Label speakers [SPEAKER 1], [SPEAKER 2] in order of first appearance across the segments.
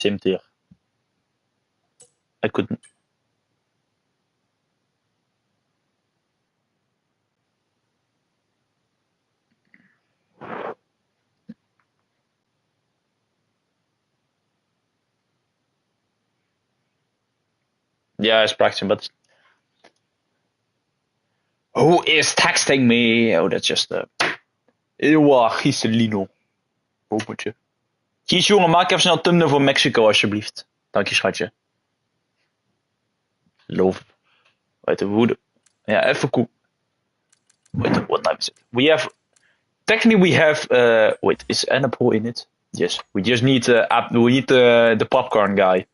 [SPEAKER 1] Same here. I couldn't. Yeah, it's practicing, but who is texting me? Oh, that's just Eeuwa, Giselino. Hoppeltje. Kies jongen, maak even snel thumbnail voor Mexico alsjeblieft. Dank je schatje. Love. Wait, hoe ja, even cool. Wait, what time is it? We have technically we have wait, is Annapole in it? Yes. We just need the popcorn guy.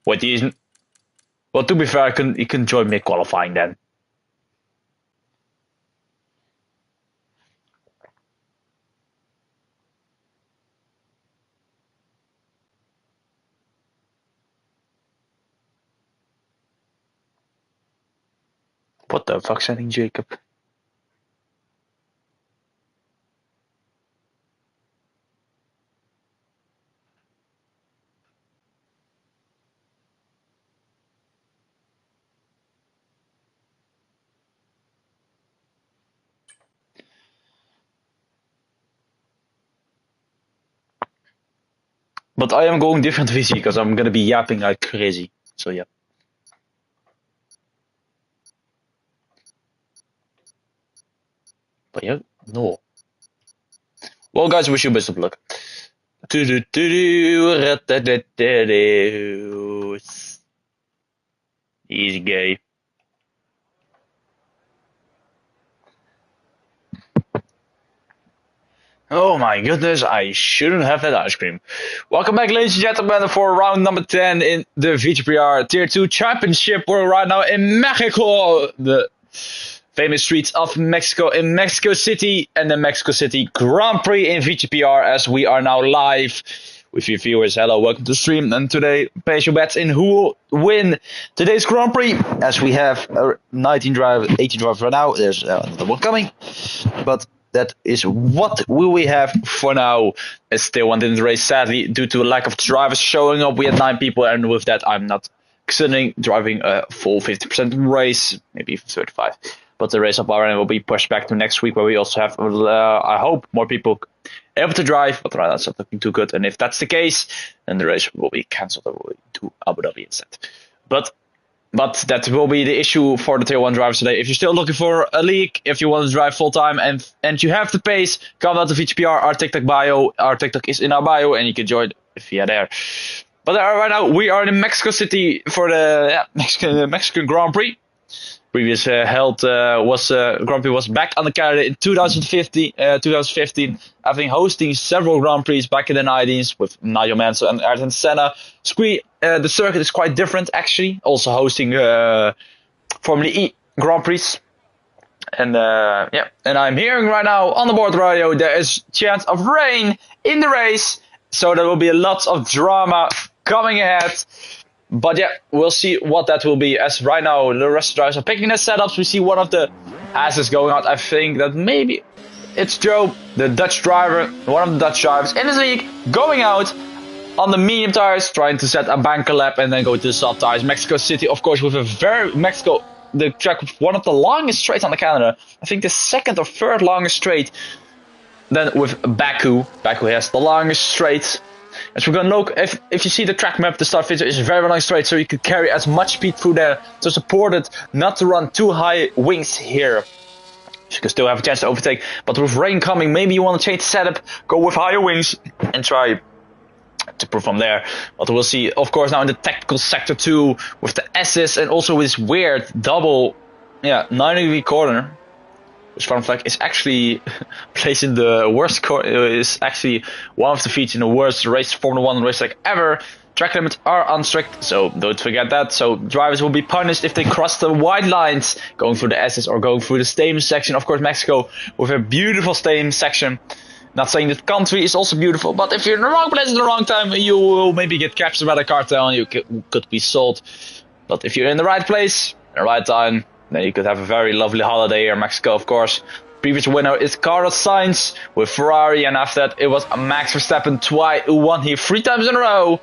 [SPEAKER 1] Wait, he isn't. Well, to be fair, he can join me qualifying then. What the fuck, sending Jacob? But I am going different VC because I'm gonna be yapping like crazy. So yeah. But yeah, no. Well, guys, wish you best of luck. Easy gay. Oh my goodness, I shouldn't have that ice cream. Welcome back, ladies and gentlemen, for round number 10 in the VGPR Tier 2 Championship. We're right now in Mexico, the famous streets of Mexico, in Mexico City, and the Mexico City Grand Prix in VGPR, as we are now live with your viewers. Hello, welcome to the stream, and today, place your bets in who will win today's Grand Prix, as we have 18 drivers right now. There's another one coming, but that is what we have for now. I still won in the race, sadly, due to a lack of drivers showing up. We had 9 people, and with that, I'm not considering driving a full 50% race, maybe 35. But the race of R10 will be pushed back to next week, where we also have, I hope, more people able to drive. But right now, it's not looking too good. And if that's the case, then the race will be cancelled and we'll be to Abu Dhabi instead. But that will be the issue for the Tier 1 drivers today. If you're still looking for a league, if you want to drive full time and you have the pace, come out to VGPR, our TikTok bio. Our TikTok is in our bio, and you can join via there. But right now, we are in Mexico City for the Mexican Grand Prix. Previous held Grand Prix was back on the calendar in 2015, having hosting several Grand Prix back in the 90s with Nigel Mansell and R10 Senna. The circuit is quite different actually, also hosting Formula E Grand Prix. And and I'm hearing right now on the board radio there is chance of rain in the race, so there will be lots of drama coming ahead. But yeah, we'll see what that will be, as right now the rest of the drivers are picking their setups. We see one of the asses going out. I think that maybe it's Joe, the Dutch driver, one of the Dutch drivers in his league, going out on the medium tires, trying to set a banker lap and then go to the soft tires. Mexico City, of course, with the track with one of the longest straights on the calendar. I think the second or third longest straight. Then with Baku has the longest straight. As we're going to look, if you see the track map, the start feature is very long straight, so you can carry as much speed through there to support it, not to run too high wings here. You can still have a chance to overtake, but with rain coming, maybe you want to change the setup, go with higher wings, and try to perform there. But we'll see, of course, now in the technical sector too, with the S's and also with this weird double 90-degree corner. Which fun fact is actually placed in the worst is actually one of the feats in the worst Formula 1 race track ever. Track limits are unstrict, so don't forget that. So drivers will be punished if they cross the white lines going through the S's or going through the Stadium section. Of course, Mexico with a beautiful Stadium section. Not saying that country is also beautiful, but if you're in the wrong place at the wrong time, you will maybe get captured by the cartel and you could be sold. But if you're in the right place, at the right time, then you could have a very lovely holiday here in Mexico, of course. Previous winner is Carlos Sainz with Ferrari, and after that it was Max Verstappen who won here 3 times in a row.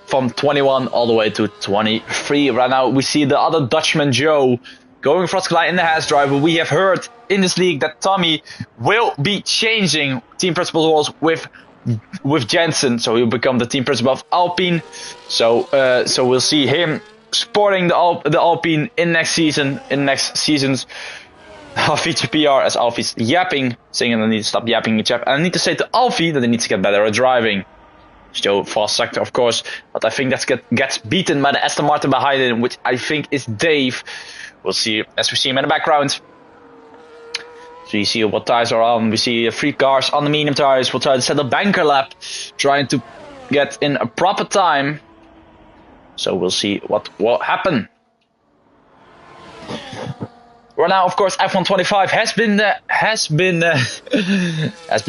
[SPEAKER 1] From 21 all the way to 23. Right now we see the other Dutchman Joe going for Sky in the Haas driver. We have heard in this league that Tommy will be changing team principal roles with Jensen, so he'll become the team principal of Alpine. So we'll see him sporting the Alpine in next season's VGPR, as Alfie's yapping, saying I need to stop yapping in chat. And I need to say to Alfie that he needs to get better at driving. Joe fast sector, of course, but I think that gets beaten by the Aston Martin behind him, which I think is Dave. We'll see as we see him in the background. So you see what tires are on. We see 3 cars on the medium tires. We'll try to set a banker lap, trying to get in a proper time. So we'll see what will happen. Right now, of course, F125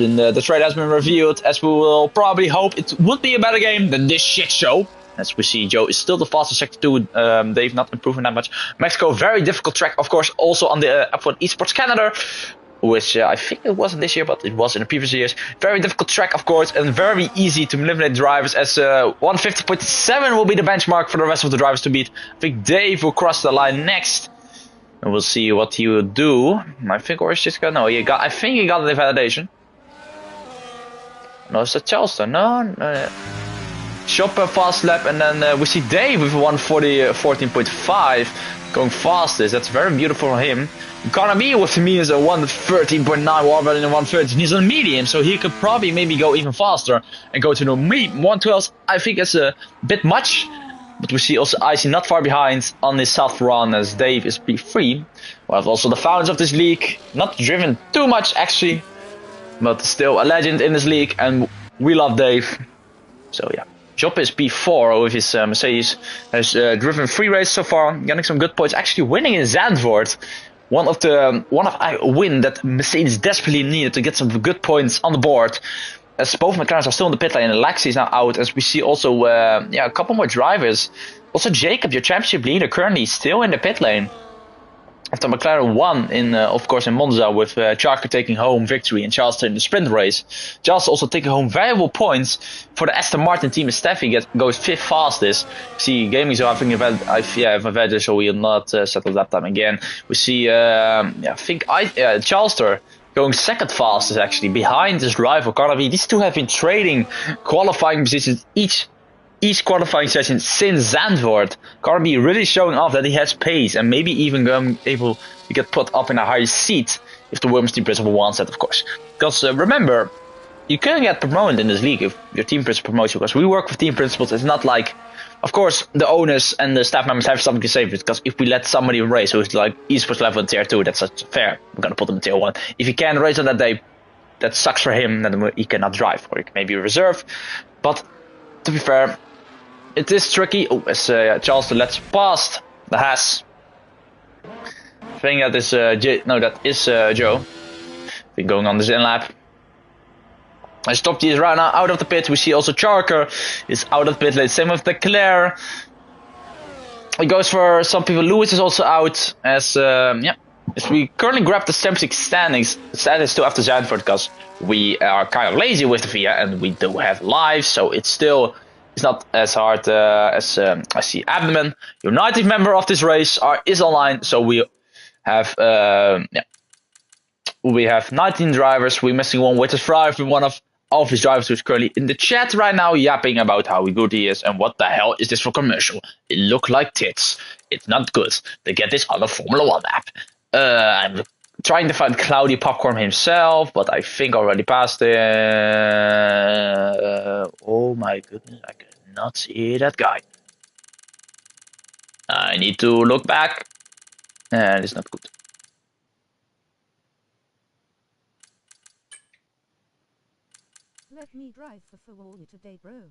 [SPEAKER 1] the trade has been revealed, as we will probably hope it would be a better game than this shit show. As we see, Joe is still the fastest sector 2. They've not improved that much. Mexico, very difficult track, of course, also on the F1 Esports Canada, which I think it wasn't this year, but it was in the previous years. Very difficult track, of course, and very easy to eliminate drivers, as 150.7 will be the benchmark for the rest of the drivers to beat. I think Dave will cross the line next. And we'll see what he will do. I think, or is just gonna, no, I think he got the validation. No, it's a Charleston. No. Chopper fast lap, and then we see Dave with 14.5 going fastest. That's very beautiful for him. Gonna be with me is a 113.9, already in 113. He's on medium, so he could probably maybe go even faster and go to the 112. I think it's a bit much. But we see also Icy not far behind on this soft run, as Dave is P3. We have also the founders of this league, not driven too much actually, but still a legend in this league, and we love Dave. So yeah, Job is P4 with his Mercedes. Has driven 3 races so far, getting some good points, actually winning in Zandvoort. One of a win that Mercedes desperately needed to get some good points on the board. As both McLarens are still in the pit lane, and Lexi is now out, as we see also a couple more drivers. Also Jacob, your championship leader, currently still in the pit lane. After McLaren won, of course, in Monza, with Charker taking home victory and Charleston in the sprint race. Charleston also taking home valuable points for the Aston Martin team, as Steffi goes 5th fastest. See, Gaming Zone having an advantage, so we will not settle that time again. We see, Charleston going 2nd fastest, actually, behind his rival Carnaby. These two have been trading qualifying positions each qualifying session since Zandvoort. Carnaby really showing off that he has pace, and maybe even able to get put up in a higher seat if the Williams team principal wants that, of course. Because remember, you can get promoted in this league if your team principal promotes you, because we work with team principals. It's not like, of course, the owners and the staff members have something to say, because if we let somebody race who's like esports level in tier 2, that's not fair. We're gonna put them in tier 1. If he can't race on that day, that sucks for him, then he cannot drive, or he can maybe reserve. But to be fair, it is tricky. Oh, as Charleston lets past the Haas. I think that is Joe. Been going on this in lap. I stopped these right now out of the pit. We see also Charker is out of the pit lane. Same with Leclerc. It goes for some people. Lewis is also out, as we currently grab the championship standings still after Zandvoort, because we are kind of lazy with the VIA and we do have live, so it's not as hard as I see Abdomen, United member of this race, is online. So we have 19 drivers. We're missing one, which is Fry, from one of Alfie's drivers, who's currently in the chat right now yapping about how good he is and what the hell is this for commercial. It look like tits. It's not good. They get this on a Formula 1 app. I'm trying to find Cloudy Popcorn himself, but I think already passed it. Oh my goodness, I cannot see that guy. I need to look back, and it's not good.
[SPEAKER 2] Let me drive for you today, bro.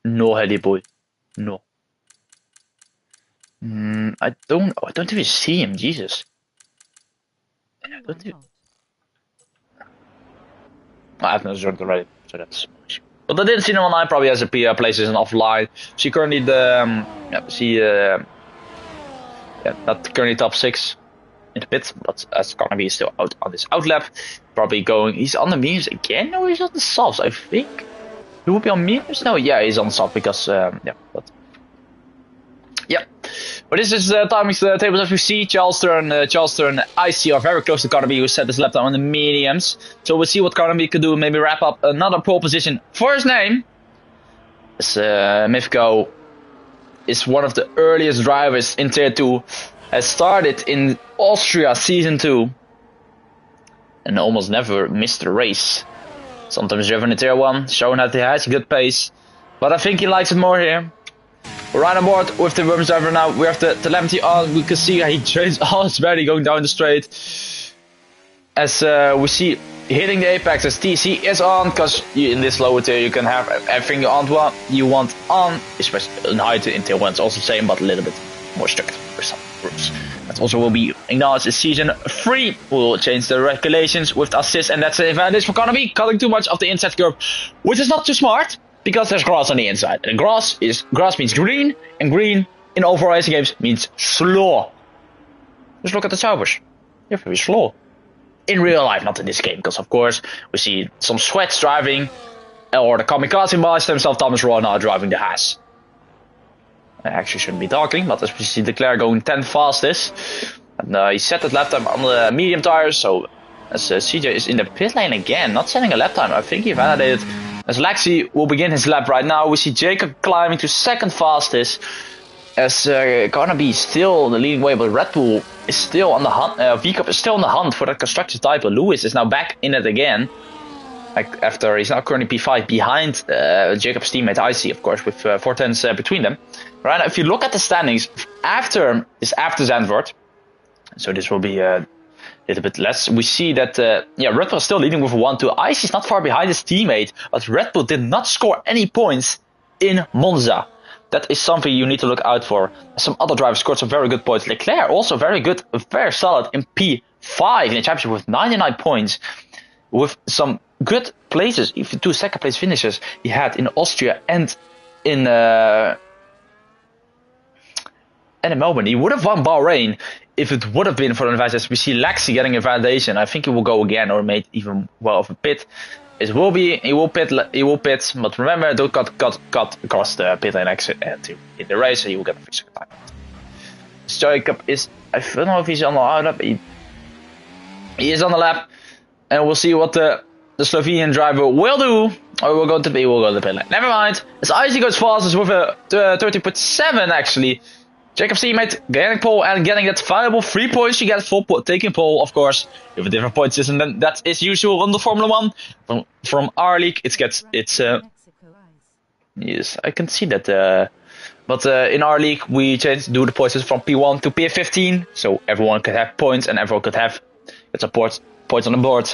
[SPEAKER 1] No, Heli boy, no. I don't even see him. Jesus. I have no joint already, so that's. But I didn't see him online. Probably has a PR places and offline. She currently not currently top 6. in the pit, but as Carnaby is still out on this outlap, probably going. He's on the mediums again, or he's on the softs? I think he will be on mediums. No, yeah, he's on soft because But this is timing tables as we see. Charleston, IC are very close to Carnaby, who set his lap time on the mediums. So we'll see what Carnaby could do. Maybe wrap up another pole position for his name. As Mifko is one of the earliest drivers in Tier 2. Has started in Austria Season 2. And almost never missed a race. Sometimes driven in Tier 1, showing that he has a good pace. But I think he likes it more here. We're right on board with the Williams driver now. We have the telemetry on. We can see he trains already going down the straight. As we see hitting the apex as TC is on. Because in this lower tier you can have everything you want on. Especially in high tier, in tier 1 it's also the same, but a little bit more strict for some rules. That also will be acknowledged in season 3. We'll change the regulations with the assist, and that's the advantage for Carnaby. Cutting too much of the inside curve, which is not too smart. Because there's grass on the inside. And grass means green. And green in overall racing games means slow. Just look at the Saubers. They're very slow. In real life, not in this game. Because of course, we see some sweats driving. Or the kamikaze boys themselves, Thomas Roy now driving the Haas. I actually shouldn't be talking. But as we see Leclerc going 10th fastest. And he set that lap time on the medium tires. So as CJ is in the pit lane again. Not setting a lap time. I think he validated. As Lexi will begin his lap right now, we see Jacob climbing to 2nd fastest. As Carnaby is still the leading way, but Red Bull is still on the hunt. VCUP is still on the hunt for that constructors title. Lewis is now back in it again. After he's now currently P5 behind Jacob's teammate IC, of course, with 4 tenths between them. Right now, if you look at the standings after Zandvoort, so this will be a little bit less. We see that Red Bull is still leading with a 1-2. Ice is not far behind his teammate, but Red Bull did not score any points in Monza. That is something you need to look out for. Some other drivers scored some very good points. Leclerc also very good, very solid in P5 in the championship with 99 points. With some good places, even 2 second place finishes he had in Austria and in Melbourne. He would have won Bahrain if it would have been for the advantage. We see Lexi getting a validation. I think he will go again or made even well of a pit. He will pit, but remember, don't cut across the pit lane exit in the race, so he will get a free second time. Jacob is, I don't know if he's on the lap. He is on the lap, and we'll see what the Slovenian driver will do. Or we'll go to the pit lane. Never mind. As Isaac goes fastest with a 30.7 actually. Jacob's teammate getting pole and getting that valuable 3 points you get for taking pole, of course, with a different point system than that is usual on the Formula 1. From our league, yes, I can see that. But in our league, we do the points from P1 to P15, so everyone could have points and everyone could have points on the board.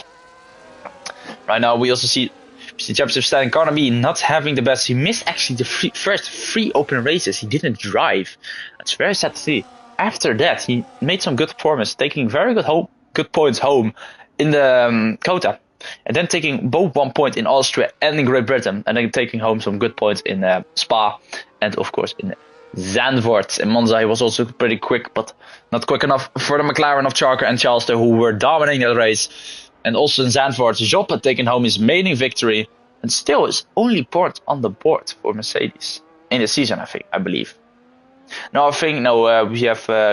[SPEAKER 1] Right now, we also see the championship standing Carnaby not having the best. He missed actually the first 3 open races. He didn't drive. That's very sad to see. After that, he made some good performance, taking very good points home in the Kota. And then taking both 1 point in Austria and in Great Britain. And then taking home some good points in Spa. And of course in Zandvoort. In Monza he was also pretty quick, but not quick enough for the McLaren of Charker and Charleston, who were dominating the race. And also in Zandvoort, Job had taken home his maiden victory. And still his only point on the board for Mercedes. In the season, I believe. We have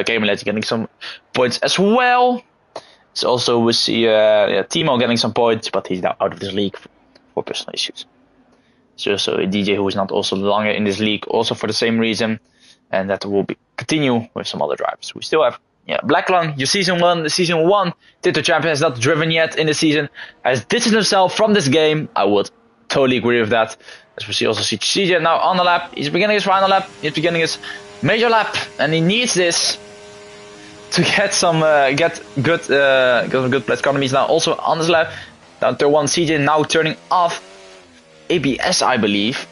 [SPEAKER 1] Gamerlet getting some points as well. So also we see Timo getting some points, but he's now out of this league for personal issues. So also a DJ who is not also longer in this league, also for the same reason. And that will continue with some other drivers. We still have Blacklung, your season 1 title champion has not driven yet in the season, has distanced himself from this game. I would totally agree with that. As we see CJ now on the lap. He's beginning his final lap. He's beginning his major lap, and he needs this to get some good place. Economy is now also on his lap. Down to 1 CJ now turning off ABS, I believe.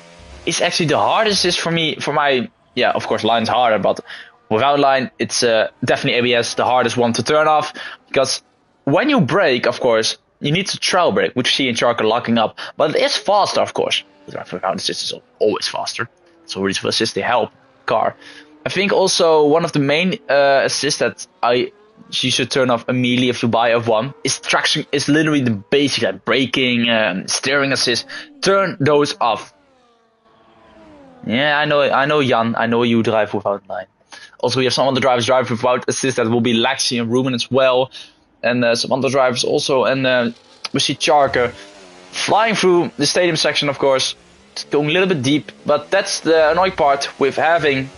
[SPEAKER 1] It's actually the hardest for my of course line's harder, but without line it's definitely ABS the hardest one to turn off, because when you brake, of course, you need to trail brake, which you see in Charker locking up, but it is faster, of course. The ground assist is always faster, so really assist the help car. I think also one of the main assists that I she should turn off immediately if you buy F1 is traction is literally the basic, like braking, steering assist. Turn those off. Yeah, I know Jan, I know you drive without line. Also, we have some other drivers driving without assist. That will be Lexi and Ruben as well, and some other drivers also. And we see Charker flying through the stadium section, of course, going a little bit deep. But that's the annoying part with having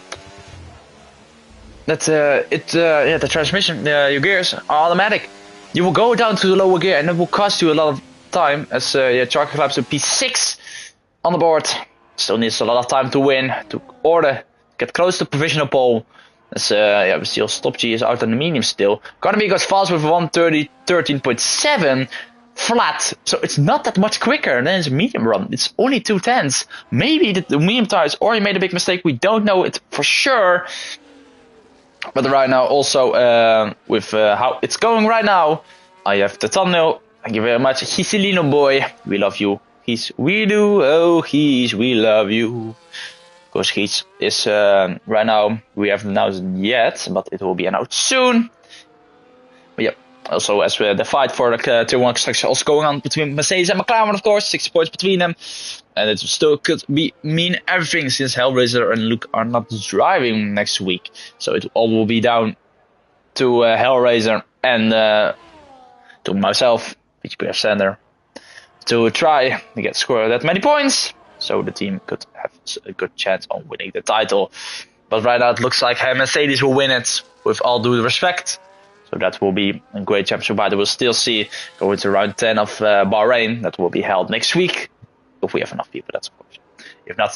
[SPEAKER 1] that. The transmission, your gears are automatic. You will go down to the lower gear, and it will cost you a lot of time. As Charker climbs to P6 on the board. Still needs a lot of time to win, to get close to provisional pole. As we still Stop G is out on the medium still. Gonna be goes fast with 1:13.7 flat, so it's not that much quicker than his medium run. It's only 2/10. Maybe the medium tires, or he made a big mistake. We don't know it for sure. But right now, also with how it's going right now, I have the thumbnail. Thank you very much, Giselino boy. We love you. We do. Oh, we love you. Of course, Heats is right now, we haven't announced yet, but it will be announced soon. But yeah, also as the fight for the Tier 1 construction also going on between Mercedes and McLaren, of course, 6 points between them. And it still could mean everything since Hellraiser and Luke are not driving next week. So it all will be down to Hellraiser and to myself, VGPR Center, to try to get score that many points, so the team could have a good chance on winning the title. But right now it looks like Mercedes will win it, with all due respect. So that will be a great championship ride. We'll still see going to round 10 of Bahrain. That will be held next week, if we have enough people. That's of course.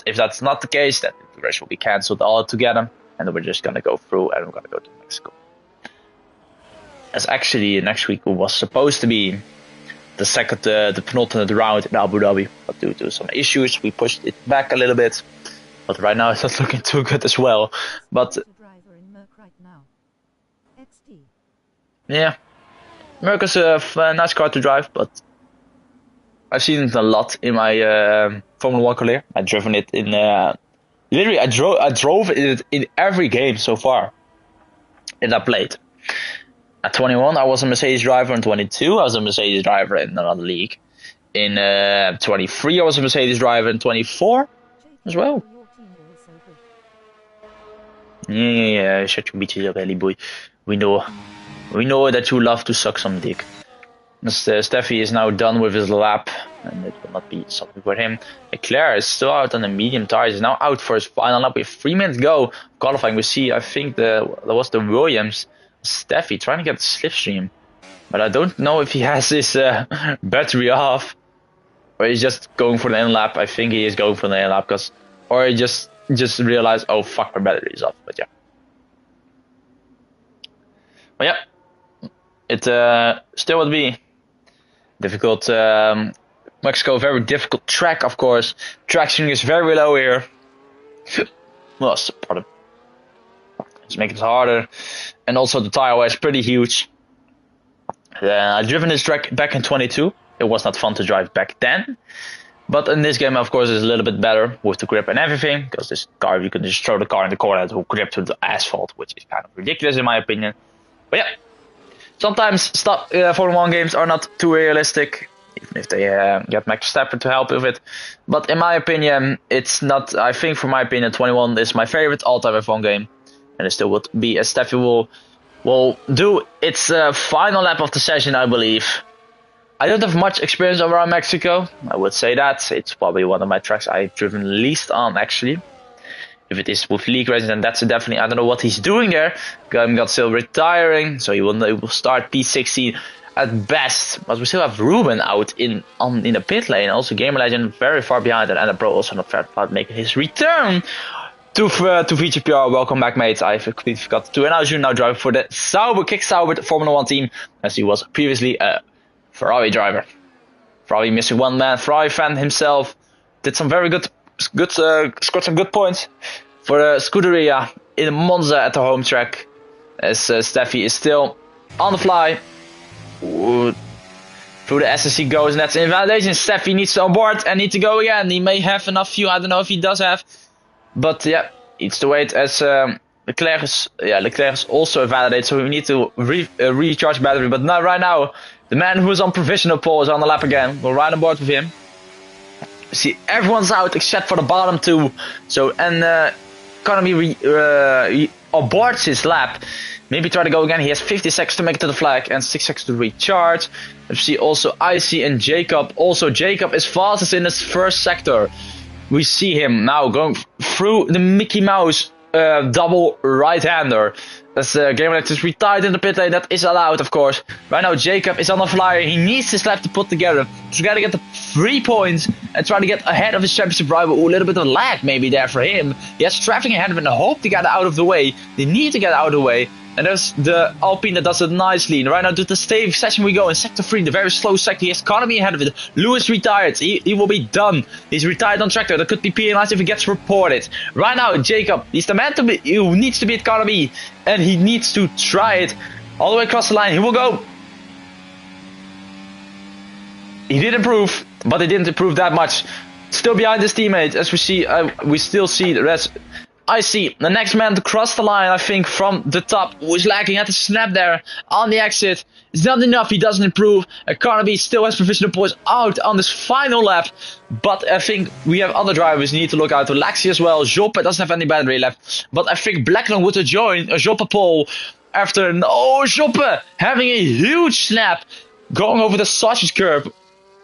[SPEAKER 1] If that's not the case, then the race will be cancelled all together, and then we're just gonna go through and we're gonna go to Mexico. As actually next week was supposed to be the penultimate round in Abu Dhabi, but due to some issues we pushed it back a little bit. But right now it's not looking too good as well. But yeah, Merc is a nice car to drive, but I've seen it a lot in my Formula 1 career. I've driven it in literally I drove it in every game so far that I played. At 21, I was a Mercedes driver. In 22, I was a Mercedes driver in another league. In 23, I was a Mercedes driver. In 24 as well. Yeah, shut your beaches up, Ellie boy. We know that you love to suck some dick. Steffi is now done with his lap, and it will not be something for him. Leclerc is still out on the medium tires. He's now out for his final lap with 3 minutes to go. Qualifying, we see, I think there was the Williams. Steffi trying to get the slipstream, but I don't know if he has his battery off, or he's just going for the end lap. I think he is going for the end lap, or he just realized, oh fuck, my battery is off. But yeah, it still would be difficult. Mexico, very difficult track, of course. Traction is very low here. Well, pardon. It's making it harder, and also the tire wear is pretty huge. I've driven this track back in 22. It was not fun to drive back then, but in this game, of course, it's a little bit better with the grip and everything, because this car, you can just throw the car in the corner and it will grip to the asphalt, which is kind of ridiculous in my opinion. But yeah, sometimes Formula 1 games are not too realistic, even if they get Max Verstappen to help with it. But in my opinion, it's not. I think, for my opinion, 21 is my favorite all-time F1 game. And it still would be, as Steffi will do its final lap of the session, I believe. I don't have much experience around Mexico. I would say that it's probably one of my tracks I've driven least on, actually. If it is with league racing, then that's definitely. I don't know what he's doing there. Got still retiring, so he will start P16 at best. But we still have Ruben out in the pit lane. Also, Gamer Legend very far behind, and Anna Pro also not far about making his return to VGPR. Welcome back, mates. I completely forgot to announce you now driving for the Kick Sauber Formula 1 team, as he was previously a Ferrari driver. Ferrari missing one man, Ferrari fan himself. Did some very good scored some good points for the Scuderia in Monza at the home track. As Steffi is still on the fly. Ooh. Through the SSC goes, and that's invalidation. Steffi needs to onboard and need to go again. He may have enough fuel. I don't know if he does have. But yeah, it's to wait as Leclerc is also validated, so we need to recharge battery. But not right now. The man who is on provisional pole is on the lap again. We'll ride on board with him. See, everyone's out except for the bottom two. So, and Economy aborts his lap. Maybe try to go again. He has 50 seconds to make it to the flag and 6 seconds to recharge. We see also Icy and Jacob. Also, Jacob is fastest in his first sector. We see him now going through the Mickey Mouse double right-hander. That's the game that is retired in the pit lane. That is allowed, of course. Right now, Jacob is on the flyer. He needs his lap to put together to try to get the 3 points and try to get ahead of his championship rival. Ooh, a little bit of lag maybe there for him. He has traffic ahead of him and hope to get out of the way. They need to get out of the way. And there's the Alpine that does it nicely. And right now, to the stave session we go in sector 3, the very slow sector. He has Economy ahead of it. Lewis retired. He will be done. He's retired on tractor. That could be penalized if he gets reported. Right now, Jacob, he's the man who needs to be at Economy. And he needs to try it all the way across the line. He will go. He did improve, but he didn't improve that much. Still behind his teammate, as we see. We still see the rest. I see the next man to cross the line, I think, from the top, who is lacking at the snap there on the exit. It's not enough, he doesn't improve. Carnaby still has provisional points out on this final lap. But I think we have other drivers need to look out to Laxi as well. Joppe doesn't have any battery left. But I think Blackland would join a Joppe pole after Joppe having a huge snap going over the sausage curb.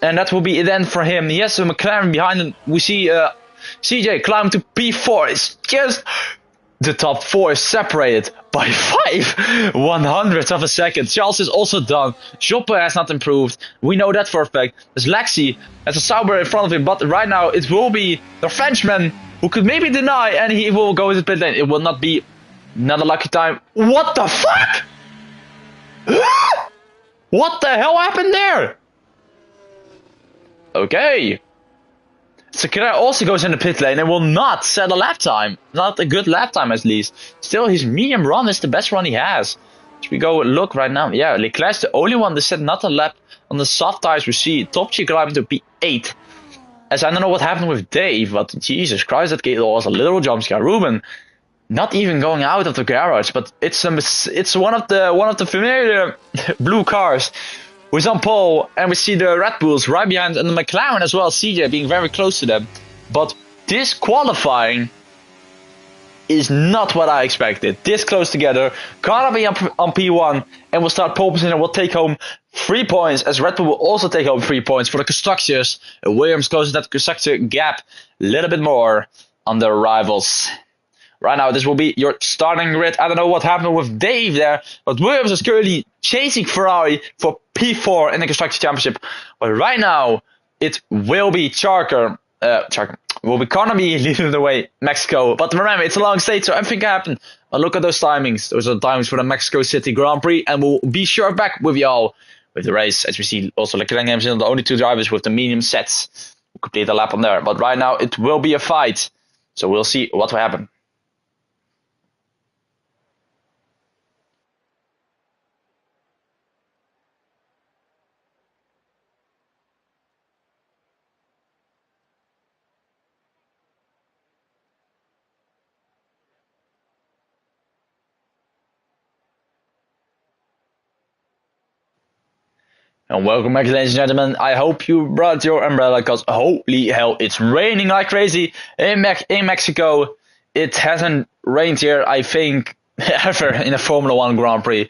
[SPEAKER 1] And that will be it then for him. He has a McLaren behind him. We see CJ climb to P4. It's just the top 4 is separated by 5/100ths of a second. Charles is also done. Joppe has not improved. We know that for a fact. There's Lexi has a Sauber in front of him, but right now it will be the Frenchman who could maybe deny, and he will go into pit lane. It will not be another lucky time. What the fuck? What the hell happened there? Okay. Sakura also goes in the pit lane and will not set a lap time. Not a good lap time at least. Still, his medium run is the best run he has. As we go look right now. Yeah, Leclerc's the only one that set not a lap on the soft tires we see. Top G climbing to P8. As I don't know what happened with Dave, but Jesus Christ, that was a little jump scare. Ruben not even going out of the garage, but it's one of the familiar blue cars. Who's on pole, and we see the Red Bulls right behind, and the McLaren as well, CJ being very close to them. But this qualifying is not what I expected. This close together, gonna be on P1, and we'll start pole position and we'll take home 3 points, as Red Bull will also take home 3 points for the constructors. Williams closes that constructor gap a little bit more on their rivals. Right now, this will be your starting grid. I don't know what happened with Dave there, but Williams is currently chasing Ferrari for P4 in the Constructors Championship. But right now, it will be Charker. Will be Carnaby leading the way, Mexico. But remember, it's a long stage, so everything can happen. But look at those timings. Those are the timings for the Mexico City Grand Prix, and we'll be sure back with y'all with the race. As we see, also Leclerc and Hamilton, the only 2 drivers with the medium sets who complete the lap on there. But right now, it will be a fight. So we'll see what will happen. And welcome back, ladies and gentlemen. I hope you brought your umbrella, because holy hell, it's raining like crazy in Mexico. It hasn't rained here, I think, ever in a Formula 1 Grand Prix.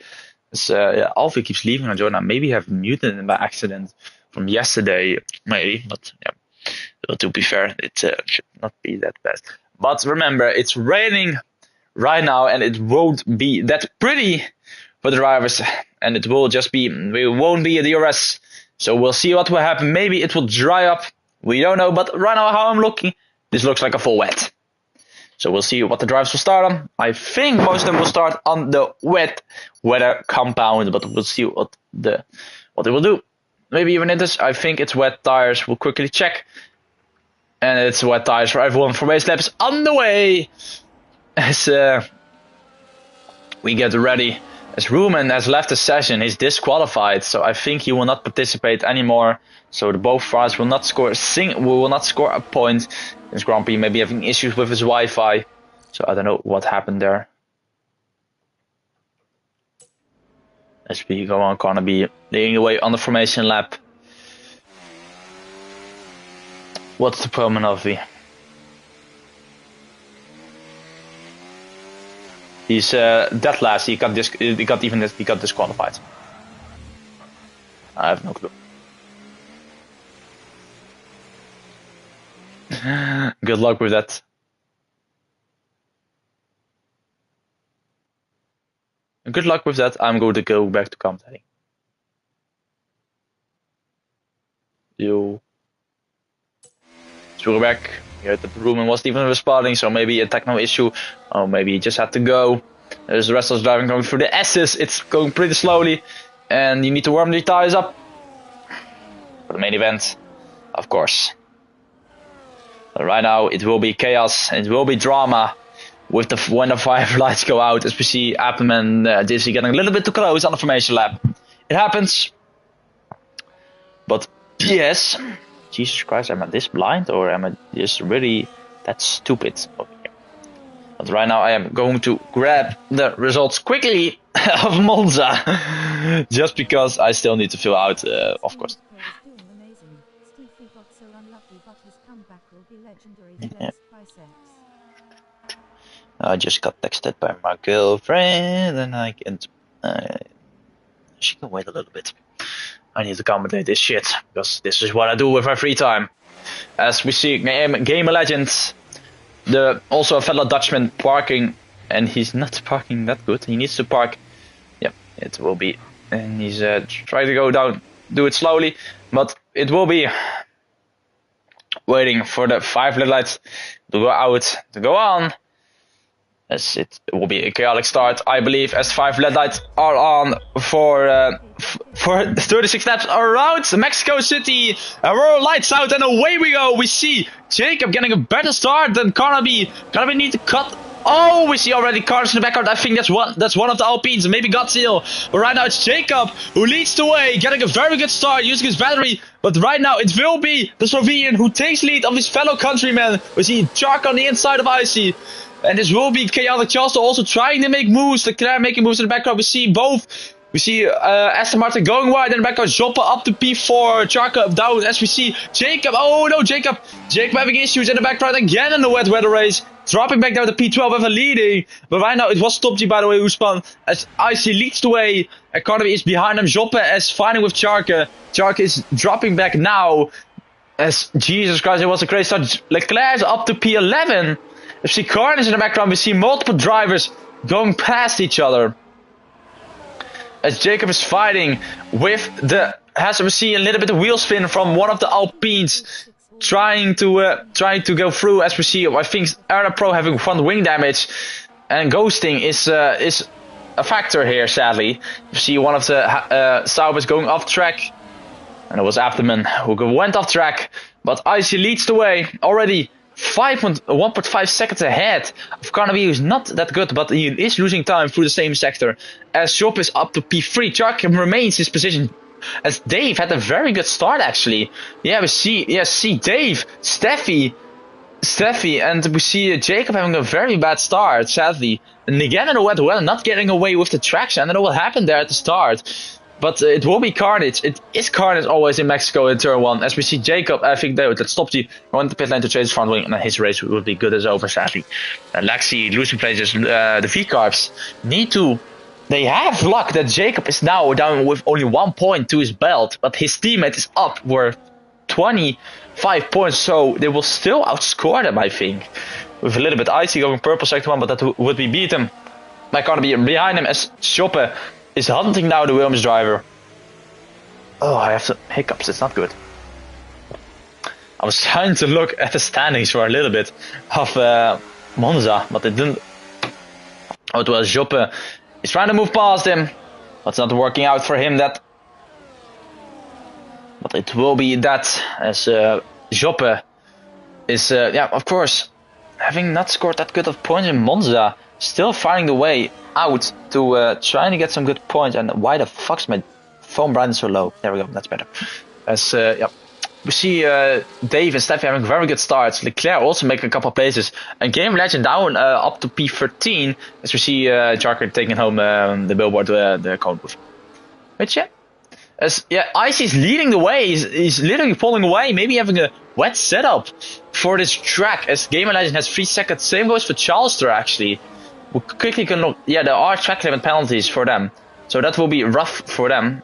[SPEAKER 1] So, Alfie keeps leaving on Jonah. Maybe I have muted him by accident from yesterday, maybe. But yeah, well, to be fair, it should not be that bad. But remember, it's raining right now, and it won't be that pretty for the drivers, and it will just be, we won't be a DRS, so we'll see what will happen. Maybe it will dry up, we don't know, but right now how I'm looking, this looks like a full wet. So we'll see what the drivers will start on. I think most of them will start on the wet weather compound, but we'll see what they will do. Maybe even it is, I think it's wet tires, we'll quickly check. And it's wet tires for everyone for race laps on the way. As we get ready. As Ruben has left the session, he's disqualified, so I think he will not participate anymore. So the both drivers will not score a point. This Grand Prix may be having issues with his Wi-Fi, so I don't know what happened there. As we go on, gonna be leading the way on the formation lap. What's the problem of V? He's dead last. He got disqualified. I have no clue. Good luck with that. Good luck with that. I'm going to go back to commentating. So we're back. We heard that the Rumen wasn't even responding, so maybe a techno issue. Or maybe he just had to go. There's the rest of the driving going through the S's. It's going pretty slowly. And you need to warm the tires up. For the main event, of course. But right now it will be chaos. It will be drama. With when the fire lights go out, as we see Apple and Dizzy getting a little bit too close on the formation lap. It happens. But yes. Jesus Christ, am I this blind or am I just really that stupid? Okay. But right now I am going to grab the results quickly of Monza. Just because I still need to fill out, of course. Yeah. I just got texted by my girlfriend and I can't. She can wait a little bit. I need to commentate this shit because this is what I do with my free time. As we see Game Legends, also a fellow Dutchman parking, and he's not parking that good. He needs to park. Yep, it will be, and he's trying to go down, do it slowly, but it will be waiting for the 5 red lights to go out, to go on. As it will be a chaotic start, I believe, as 5 red lights are on for 36 laps around Mexico City. And we're lights out and away we go. We see Jacob getting a better start than Carnaby. Carnaby need to cut. Oh, we see already cars in the background. I think that's one of the Alpines, maybe Godzilla. But right now it's Jacob who leads the way, getting a very good start using his battery. But right now it will be the Slovenian who takes lead of his fellow countryman. We see Chark on the inside of Icy. And this will be chaotic. Charles also trying to make moves. Leclerc making moves in the background. We see both. We see Aston Martin going wide in the background. Joppe up to P4. Charka down as we see Jacob. Oh no, Jacob. Jacob having issues in the background again in the wet weather race. Dropping back down to P12 with a leading. But right now it was Top G, by the way, who spun. As IC leads the way. Carnaby is behind him. Joppe is fighting with Charka. Charka is dropping back now. As Jesus Christ, it was a crazy start. Leclerc is up to P11. We see carnage in the background. We see multiple drivers going past each other. As Jacob is fighting with we see a little bit of wheel spin from one of the Alpines trying to go through. As we see, I think R10 Pro having front wing damage, and ghosting is a factor here. Sadly, you see one of the Saubers going off track, and it was Abdomen who went off track. But IC leads the way already. 1.5 seconds ahead of Carnaby, who's not that good, but he is losing time through the same sector. As Job is up to P3, Chuck remains his position. As Dave had a very good start actually. Yeah, we see Dave, Steffi, and we see Jacob having a very bad start, sadly. And again in the wet weather, not getting away with the traction. I don't know what happened there at the start. But it will be carnage. It is carnage always in Mexico in turn 1. As we see Jacob, I think that stopped you on the pit lane to chase his front wing, and his race will be good as over, sadly. And Lexi losing places, the V-Carbs need to. They have luck that Jacob is now down with only 1 point to his belt, but his teammate is up with 25 points, so they will still outscore them, I think. With a little bit icy going purple sector 1, but that would be beaten by Carnaby behind him as Joppe is hunting now the Williams driver. Oh, I have some hiccups. It's not good. I was trying to look at the standings for a little bit of Monza, but it didn't. Oh, it was Joppe. He's trying to move past him, but it's not working out for him. But it will be that as Joppe is, of course, having not scored that good of points in Monza, still finding the way out to trying to get some good points. And why the fuck's my phone brightness so low? There we go, that's better. As we see Dave and Steffi having very good starts. Leclerc also making a couple of places, and Game Legend down up to P13 as we see Jarker taking home the billboard, the cone booth. Which yeah. Icy's leading the way. He's literally pulling away. Maybe having a wet setup for this track. As Gamer Legend has 3 seconds. Same goes for Charleston actually. We quickly can look. Yeah, there are track limit penalties for them. So that will be rough for them.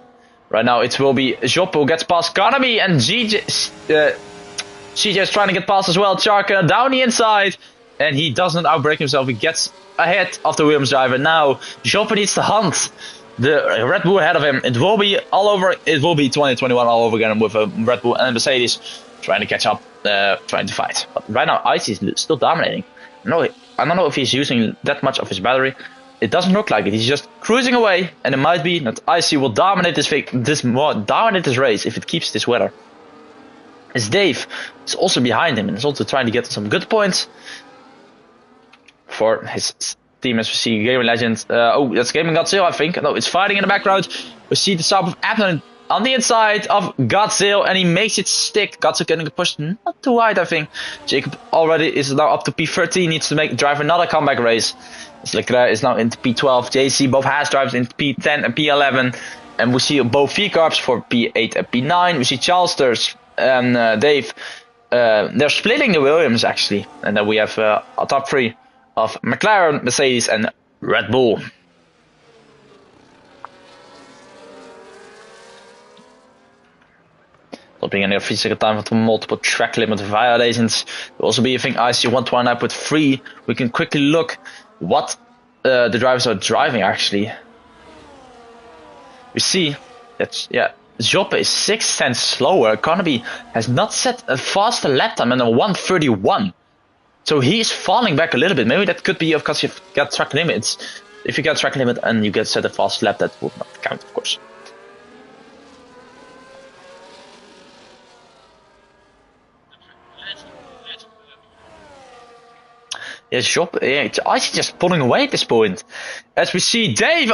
[SPEAKER 1] Right now it will be Joppe who gets past Kanami and CJ is trying to get past as well. Charka down the inside. And he doesn't outbreak himself. He gets ahead of the Williams driver. Now Joppe needs to hunt the Red Bull ahead of him. It will be all over. It will be 2021 all over again with a Red Bull and Mercedes trying to catch up, trying to fight. But right now Icy is still dominating. I don't know if he's using that much of his battery. It doesn't look like it. He's just cruising away, and it might be that Icy will dominate this race if it keeps this weather. As Dave is also behind him and is also trying to get some good points for his team, as we see Gamer Legend. Oh, that's Gaming Godzilla, I think. No, it's fighting in the background. We see the stop of Abner on the inside of Godzilla, and he makes it stick. Godzilla getting pushed not too wide, I think. Jacob already is now up to P13, needs to drive another comeback race. Leclerc is now into P12. JC both has drives into P10 and P11. And we see both V-Carbs for P8 and P9. We see Charlesters and Dave. They're splitting the Williams, actually. And then we have a top 3 of McLaren, Mercedes and Red Bull. Stopping in their 3-second time for multiple track limit violations. There will also be, I think, IC 129.3. We can quickly look what the drivers are driving, actually. We see that, Joppe is 6 tenths slower. Carnaby has not set a faster lap time than a 131. So he's falling back a little bit. Maybe that could be because you've got track limits. If you get track limit and you get set a fast lap, that would not count, of course. Yes, Joppe, it's actually just pulling away at this point. As we see Dave,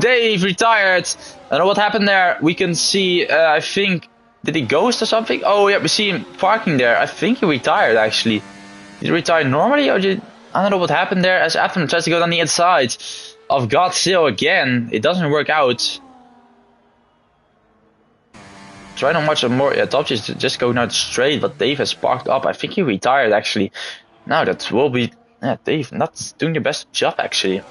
[SPEAKER 1] Dave retired. I don't know what happened there. We can see, I think, did he ghost or something? Oh yeah, we see him parking there. I think he retired actually. Did he retire normally or I don't know what happened there. As Afton tries to go down the inside of Godzilla again. It doesn't work out. Try not much more. Yeah, Dodge is just going out straight, but Dave has parked up. I think he retired actually. Now that will be Dave not doing the best job actually.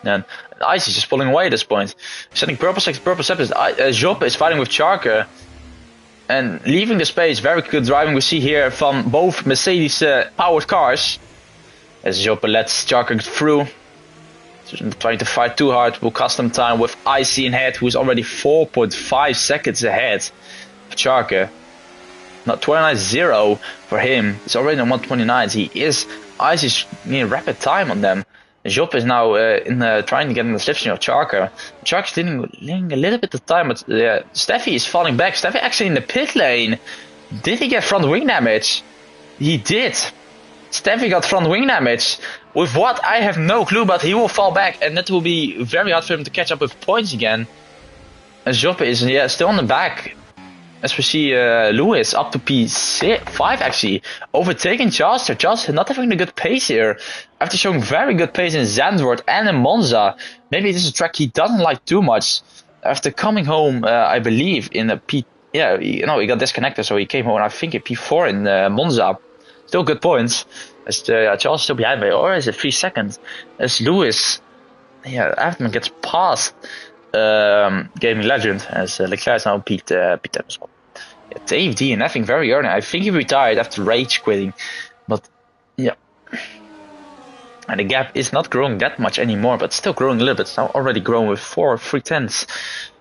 [SPEAKER 1] And Ice is just pulling away at this point. Setting purple sector. Joppe is fighting with Charker and leaving the space. Very good driving we see here from both Mercedes powered cars. As Joppe lets Charker through. Trying to fight too hard will cost them time with Icy in head, who is already 4.5 seconds ahead of Charker. Not 29.0 for him. It's already on 129. Icy's near rapid time on them. Joppe is now trying to get in the slipstream of Charker. Charker's leading a little bit of time, but Steffi is falling back. Steffi actually in the pit lane. Did he get front wing damage? He did. Steffi got front wing damage. With what? I have no clue, but he will fall back, and that will be very hard for him to catch up with points again. As Joppe is still on the back. As we see Lewis up to P5 actually, overtaking Charleston. Charleston not having a good pace here. After showing very good pace in Zandvoort and in Monza. Maybe this is a track he doesn't like too much. After coming home, I believe, in a P... Yeah, he got disconnected, so he came home, I think, in P4 in Monza. Still good points. As Charles is still behind by, or is it 3 seconds? As Lewis, after gets past Gaming Legend, as Leclerc is now P10 as well. Dave DNFing very early. I think he retired after rage quitting, but yeah. And the gap is not growing that much anymore, but still growing a little bit. It's now already grown with 3 tenths.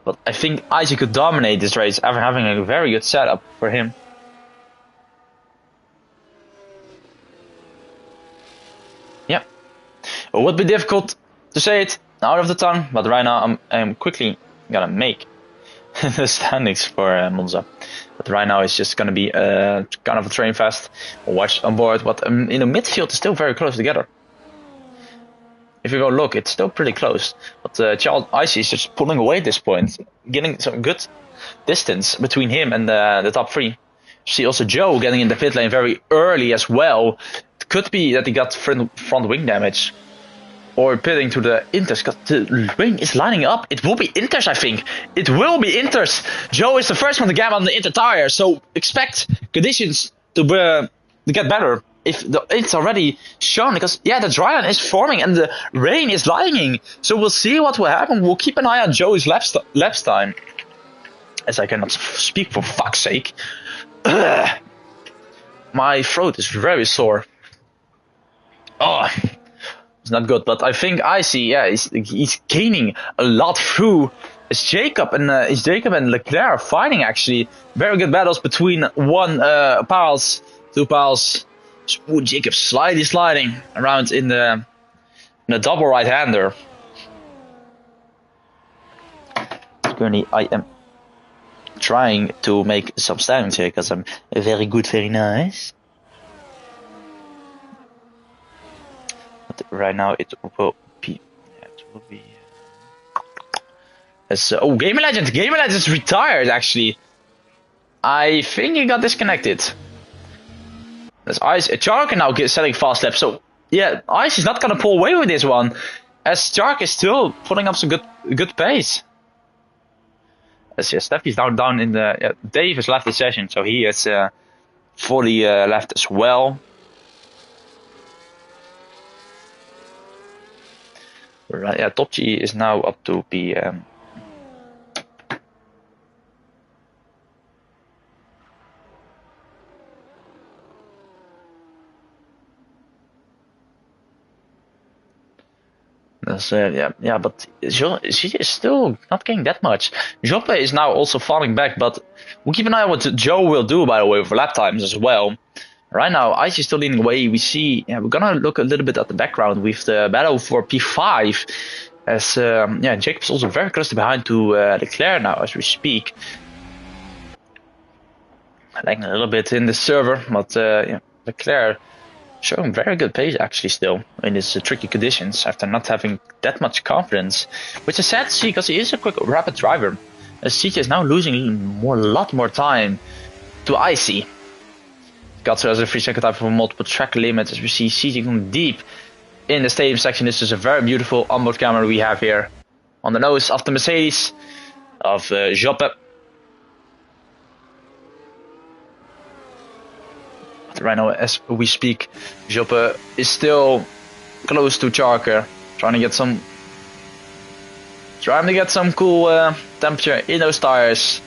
[SPEAKER 1] But I think Isaac could dominate this race after having a very good setup for him. Yeah. It would be difficult to say it out of the tongue, but right now I'm quickly gonna make the standings for Monza. But right now it's just gonna be kind of a train fest. We'll watch on board, but in the midfield is still very close together. If you go look, it's still pretty close. But Charles Icy is just pulling away at this point, getting some good distance between him and the top 3. See also Joe getting in the pit lane very early as well. It could be that he got front wing damage. or pitting to the Inters, because the rain is lining up. It will be Inters, I think. It will be Inters. Joe is the first one to get on the Inter tire, so expect conditions to get better. If it's already shown, because yeah, the dry line is forming and the rain is lining, so we'll see what will happen. We'll keep an eye on Joe's laps time, as I cannot speak for fuck's sake. My throat is very sore. Oh, it's not good, but I think Icy, yeah, he's gaining a lot through. It's Jacob and Leclerc are fighting actually. Very good battles between two piles. Ooh, Jacob sliding around in the double right-hander. Currently, I am trying to make some standings here because I'm very good, very nice. But right now it will be. Oh, Gamer Legend is retired actually. I think he got disconnected. As Ice, Chark now setting fast laps. So yeah, Ice is not gonna pull away with this one, as Chark is still putting up some good pace. As yeah, Steffi's down in the. Yeah, Dave has left the session, so he is fully left as well. Right, yeah, Top G is now up to be. Yeah, but she is still not getting that much. Joppe is now also falling back, but we'll keep an eye on what Joe will do, by the way, for lap times as well. Right now, Ice is still leading the way. We see, yeah, we're gonna look a little bit at the background with the battle for P5, as yeah, Jacob's also very close behind to Leclerc now as we speak. Lagging a little bit in the server, but yeah, Leclerc showing very good pace actually still in these tricky conditions after not having that much confidence, which is sad to see because he is a quick, rapid driver. As CJ is now losing a lot more time to Icy. Got as a 3-second time for multiple track limits, as we see CJ going deep in the stadium section. This is a very beautiful onboard camera we have here on the nose of the Mercedes of Joppe. Right now, as we speak, Joppe is still close to Charker, trying to get some cool temperature in those tires.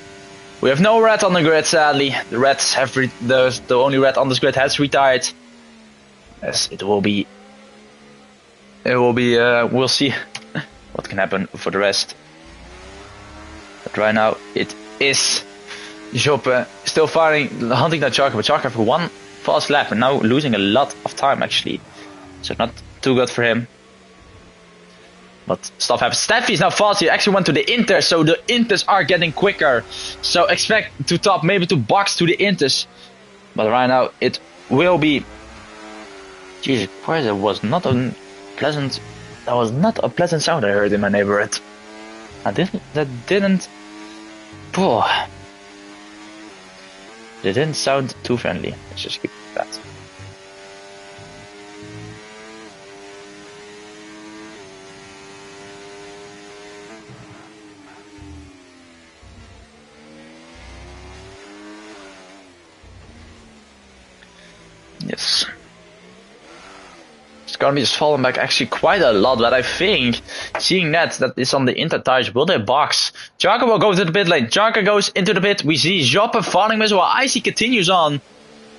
[SPEAKER 1] We have no red on the grid, sadly. The reds have the only red on this grid has retired. Yes, it will be. We'll see what can happen for the rest. But right now, it is Joppe still hunting that Charker, but Charker for one fast lap and now losing a lot of time actually, so not too good for him, but stuff happens. Steffi is now fast. He actually went to the Inters, so the Inters are getting quicker, so expect to top, maybe to box to the Inters, but right now it will be. Jesus Christ, that was not a pleasant sound I heard in my neighborhood. That didn't It didn't sound too friendly. Let's just keep that. Yes. It's gonna be just falling back actually quite a lot, but I think seeing that is on the Inter tires, will they box? Jarka will go to the pit lane. Jarka goes into the pit. We see Joppe falling as well. Icy continues on.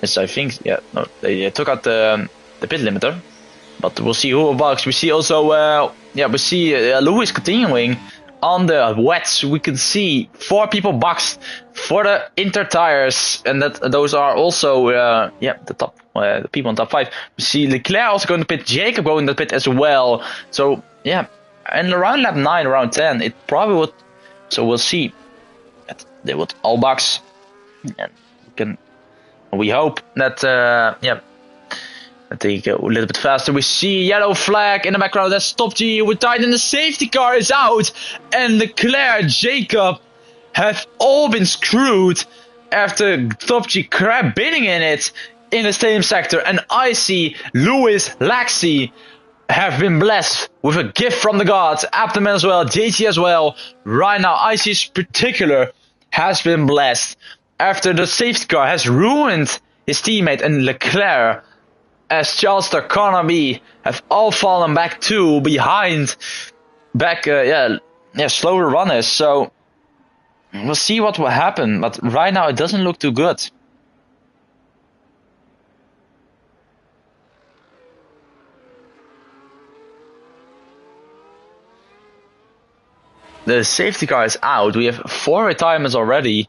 [SPEAKER 1] Yes, I think, yeah, no, they took out the pit limiter, but we'll see who will box. We see also, we see Lewis continuing on the wets. We can see 4 people boxed for the Inter tires, and those are also the top. The people on top 5. We see Leclerc also going to pit, Jacob going to pit as well. So yeah, and around lap 9, around 10, it probably would. So we'll see that they would all box, and we hope that that they go a little bit faster. We see yellow flag in the background. That's Top G with tight, and the safety car is out, and Leclerc, Jacob have all been screwed after Top G bidding in it in the stadium sector, and Icy, Lewis, Laxi have been blessed with a gift from the gods. Abdomen as well, JT as well. Right now, Icy's particular has been blessed after the safety car has ruined his teammate and Leclerc, as Charleston, Carnaby have all fallen back to behind, slower runners. So we'll see what will happen, but right now it doesn't look too good. The safety car is out. We have 4 retirements already.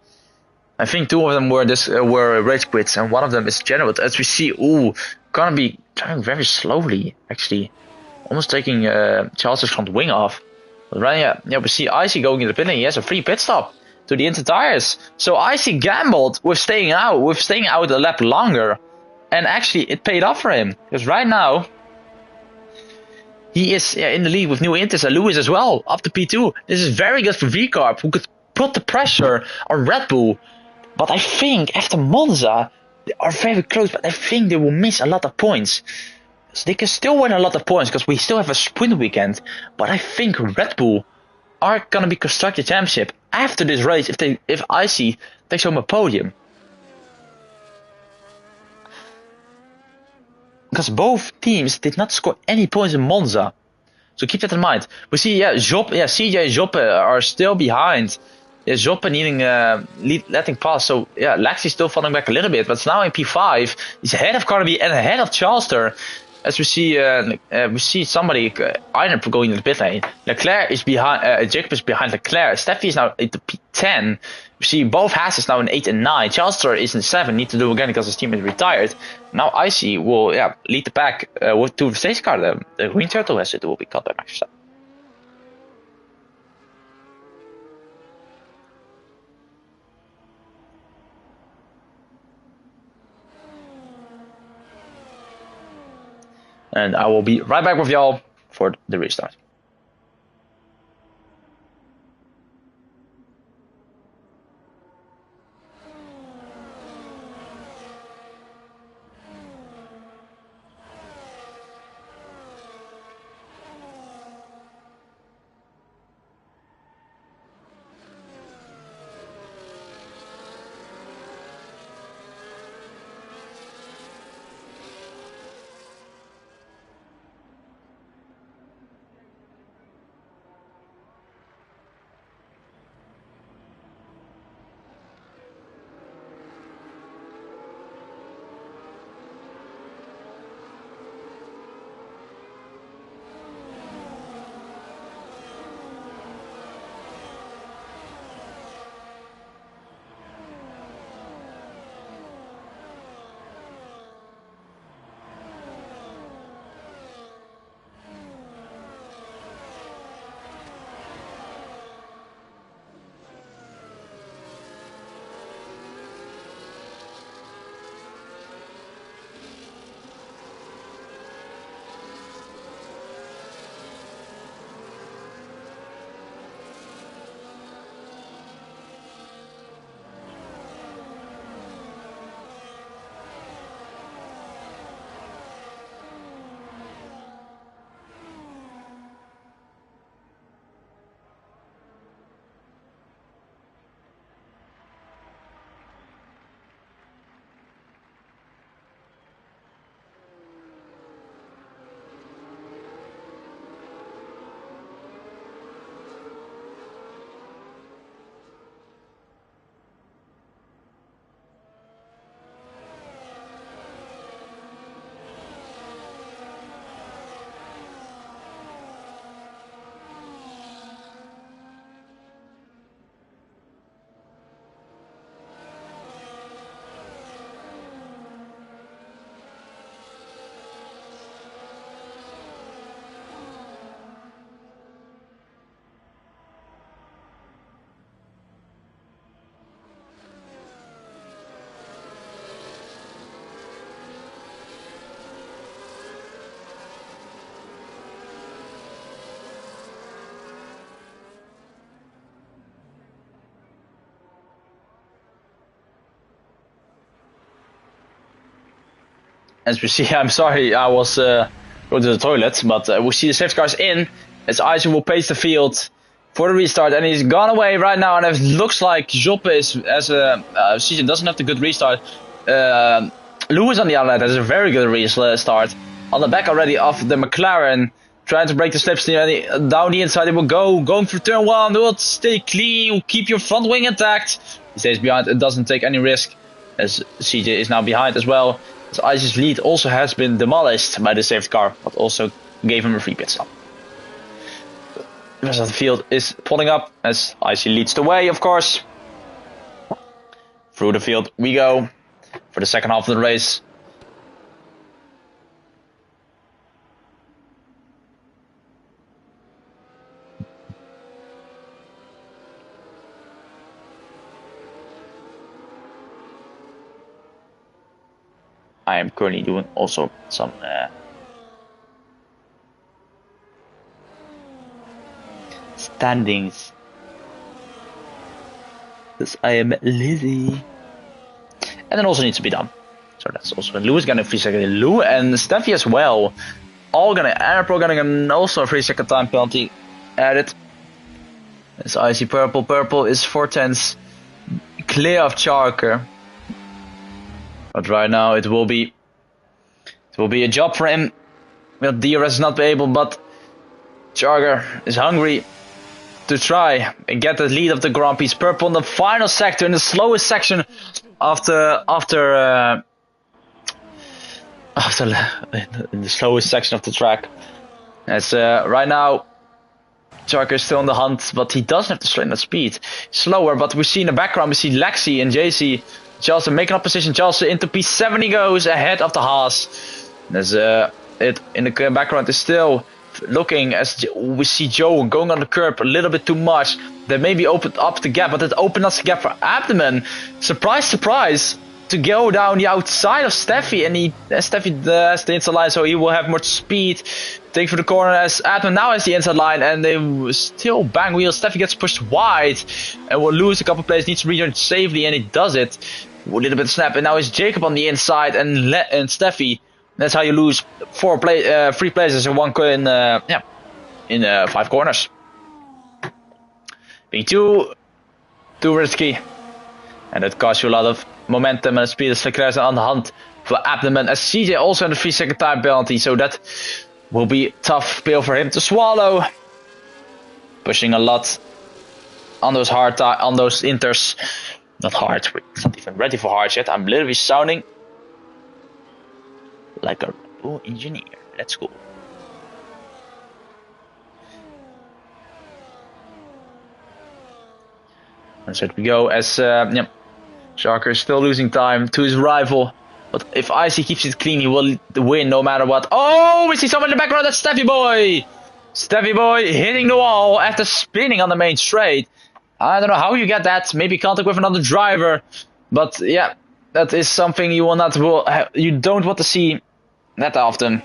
[SPEAKER 1] I think 2 of them were race quits, and 1 of them is general. As we see, gonna be driving very slowly, actually, almost taking Charles' front wing off. But right, yeah, we see Icy going in the pit lane. He has a free pit stop to the inter tires. So Icy gambled with staying out a lap longer, and actually it paid off for him, because right now he is in the lead with new inters, and Lewis as well, up to P2. This is very good for VCarb, who could put the pressure on Red Bull. But I think after Monza, they are very close, but I think they will miss a lot of points. So they can still win a lot of points, because we still have a sprint weekend. But I think Red Bull are going to be Constructor Championship after this race if Icy takes home a podium. Because both teams did not score any points in Monza. So keep that in mind. We see, CJ and Joppe are still behind. Yeah, Joppe needing letting pass. So yeah, Lexi's still falling back a little bit, but it's now in P5. He's ahead of Carnaby and ahead of Charleston. As we see somebody either going in the pit lane. Leclerc is behind. Jacob is behind Leclerc. Steffi is now at the P10. We see both Hasses now in 8 and 9. Charleston is in 7. Need to do again because his team is retired. Now Icy will lead the pack to the safety car. The green turtle has it will be cut by Max Verstappen. And I will be right back with y'all for the restart. As we see, I'm sorry, I was go to the toilet, but we see the safety cars in as Isaac will pace the field for the restart, and he's gone away right now, and it looks like Joppe is, as a season, doesn't have the good restart. Lewis on the other hand has a very good restart. On the back already of the McLaren, trying to break the slipstream down the inside. They will going for turn 1. They will stay clean, keep your front wing intact. He stays behind and doesn't take any risk, as CJ is now behind as well. So Isaac's lead also has been demolished by the safety car, but also gave him a free pit stop. The rest of the field is pulling up as Isaac leads the way, of course. Through the field we go for the second half of the race. I am currently doing also some standings, because I am lazy, and then also needs to be done. So that's also Lewis getting a 3 second. Lou and Steffi as well, all gonna Pro getting also a 3 second time penalty added. As I see purple is 4/10 clear of Charker. But right now it will be a job for him. Well, DRS is not able, but Charger is hungry to try and get the lead of the Grand Prix. Purple in the final sector, in the slowest section after in the slowest section of the track. As right now Charger is still on the hunt, but he doesn't have to straighten that speed. Slower, but we see in the background we see Lexi and JC. Charles making up position. Charles into P7 he goes ahead of the Haas. There's it in the background is still looking as we see Joe going on the curb a little bit too much. They maybe opened up the gap, but it opened up the gap for Abdomen. Surprise, surprise, to go down the outside of Steffi, and Steffi has the inside line, so he will have more speed. Take for the corner as Abdomen now has the inside line, and they still bang wheels. Steffi gets pushed wide and will lose a couple of places. Needs to return safely, and he does it. A little bit of snap, and now it's Jacob on the inside and Steffi. That's how you lose 3 places in 5 corners. Being too risky, and that costs you a lot of momentum and speed. As Leclerc on the hunt for Abdomen, as CJ also in the 3 second time penalty, so that will be a tough pill for him to swallow. Pushing a lot on those on those inters. Not hard, it's not even ready for hard yet. I'm literally sounding like a engineer. Let's go. And so we go as Sharker is still losing time to his rival. But if Icy keeps it clean, he will win no matter what. Oh, we see someone in the background. That's Steffi Boy. Steffi Boy hitting the wall after spinning on the main straight. I don't know how you get that. Maybe contact with another driver. But yeah, that is something you you don't want to see that often.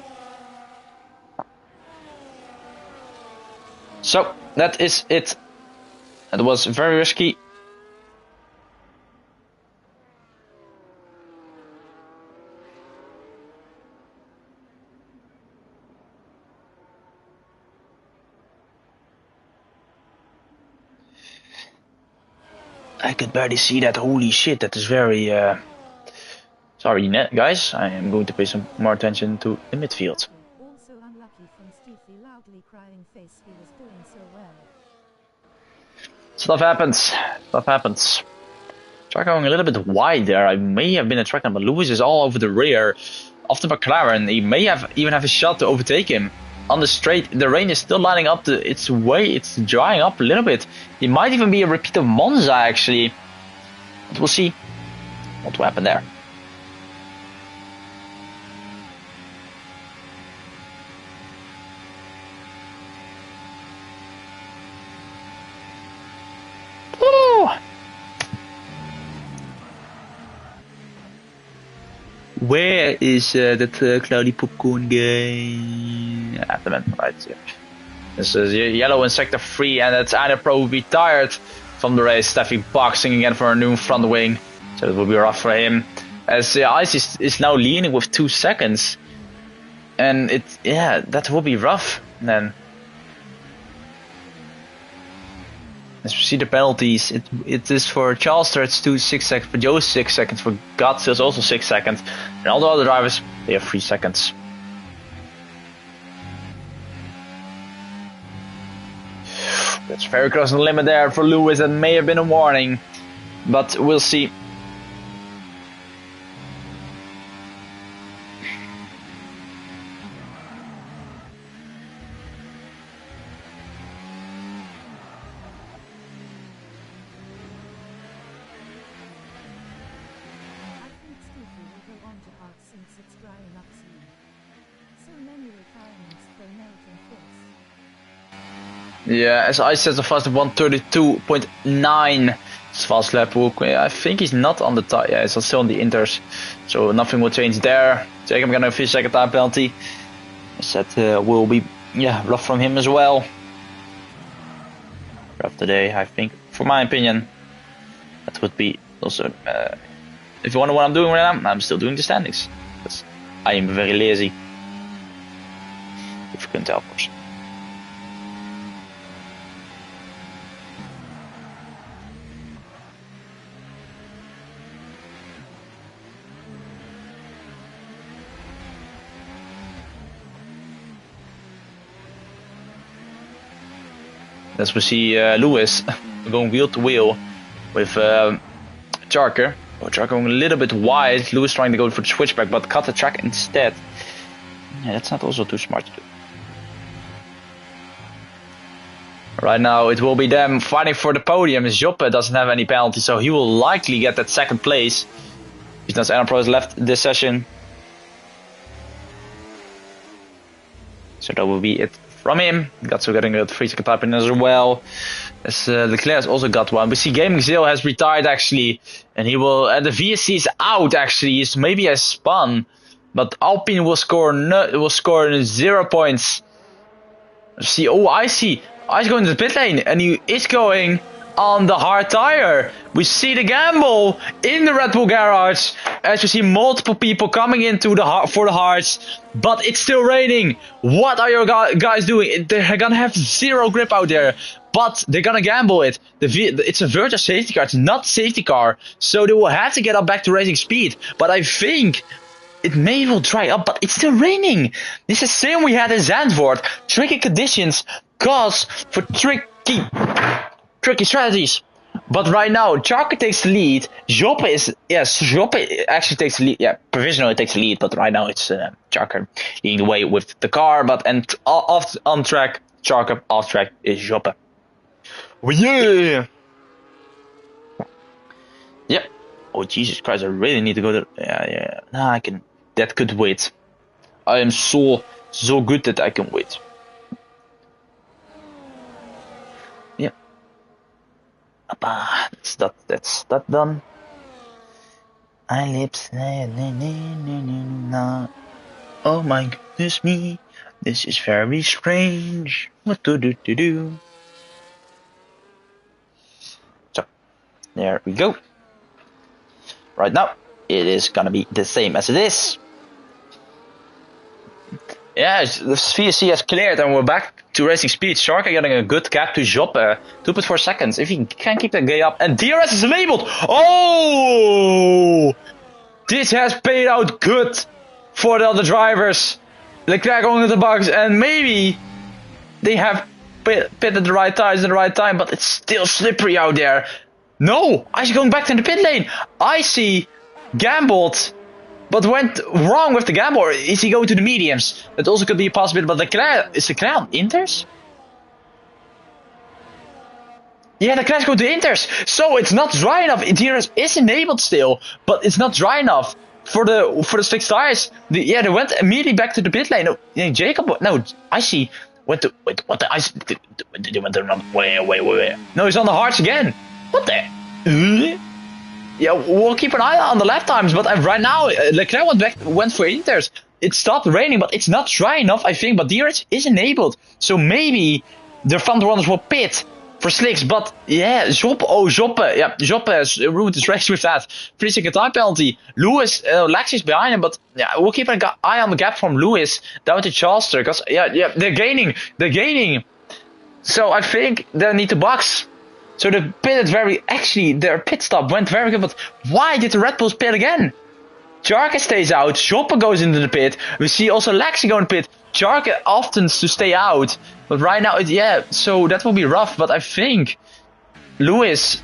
[SPEAKER 1] So that is it. It was very risky. I could barely see that. Holy shit, that is very... Sorry, guys. I am going to pay some more attention to the midfield.
[SPEAKER 2] Also unlucky from Stevie loudly crying face, he was doing so well.
[SPEAKER 1] Stuff happens. Stuff happens. Track going a little bit wide there. I may have been a track, but Lewis is all over the rear of the McLaren. He may even have a shot to overtake him. On the straight, the rain is still lining up its way. It's drying up a little bit. It might even be a repeat of Monza, actually. But we'll see what will happen there. Woo! Where is that cloudy popcorn guy? At the moment, right here. This is yellow in sector 3, and it's Anna Pro retired from the race. Steffi boxing again for a new front wing, so it will be rough for him. As Ice is now leading with 2 seconds. And that will be rough then. As we see the penalties, it is for Charleston, it's 6 seconds, for Joe 6 seconds, for Guts it's also 6 seconds, and all the other drivers, they have 3 seconds. That's very close to the limit there for Lewis. That may have been a warning, but we'll see. Yeah, as I said, the fast 132.9 fast lap. I think he's not on the top. Yeah, he's still on the inters, so nothing will change there. Jacob gonna have his second time penalty. That will be rough from him as well. Rough today, I think, for my opinion. That would be also. If you wonder what I'm doing right now, I'm still doing the standings. Because I am very lazy. If you can tell, of course. As we see Lewis going wheel to wheel with Charker. Oh, Charker going a little bit wide. Lewis trying to go for the switchback, but cut the track instead. Yeah, that's not also too smart to do. Right now it will be them fighting for the podium. Joppe doesn't have any penalty, so he will likely get that second place. Because Enterprise has left this session. So that will be it from him. Gatsu getting a 3 second type in as well. As Leclerc has also got one. We see Gaming Zero has retired actually. And he will, the VSC is out actually. He's maybe has spun. But Alpine will score 0 points. See, I see. He's going to the pit lane. And he is going on the hard tire. We see the gamble in the Red Bull garage. As we see multiple people coming into for the hards. But it's still raining. What are your guys doing? They're gonna have zero grip out there. But they're gonna gamble it. It's a Virtual safety car. It's not safety car. So they will have to get up back to racing speed. But I think it may will dry up. But it's still raining. This is the same we had in Zandvoort. Tricky conditions cause for tricky strategies. But right now, Charker takes the lead. Joppe actually takes the lead. Yeah, provisionally takes the lead, but right now it's Charker leading the way with the car. But on track, Charker, off track is Joppe. Oh yeah! Yep. Oh Jesus Christ! I really need to go to. Yeah. Nah, I can. That could wait. I am so good that I can wait. That's that done. Eyelips. Oh my goodness me. This is very strange. What to do? So, there we go. Right now, it is gonna be the same as it is. Yeah, the VSC has cleared and we're back to racing speed. Sharka getting a good gap to Joppe. 2.4 seconds. If he can keep that gate up. And DRS is labeled. Oh! This has paid out good for the other drivers. Leclerc going to the box and maybe they have pitted the right tires at the right time, but it's still slippery out there. No! Icy going back to the pit lane. Icy gambled. But went wrong with the gamble, or is he going to the mediums? That also could be a possibility, but is Leclerc on inters? Yeah, Leclerc's going to inters, so it's not dry enough. DRS is enabled still, but it's not dry enough for the fixed tires. They went immediately back to the pit lane. No, Icy went to what the Icy? They went to wait. No, he's on the hards again. What the? Yeah, we'll keep an eye on the lap times, but right now Leclerc went for inters. It stopped raining, but it's not dry enough, I think. But DRS is enabled, so maybe the front runners will pit for slicks, but yeah, Joppe has ruined his race with that 3-second time penalty. Lewis, Lexi's behind him, but yeah, we'll keep an eye on the gap from Lewis down to Charlester, because yeah, they're gaining. So I think they need to box. So the their pit stop went very good, but why did the Red Bulls pit again? Jarka stays out, Joppe goes into the pit, we see also Lexi go in pit, Jarka often to stay out, but right now, so that will be rough, but I think Lewis,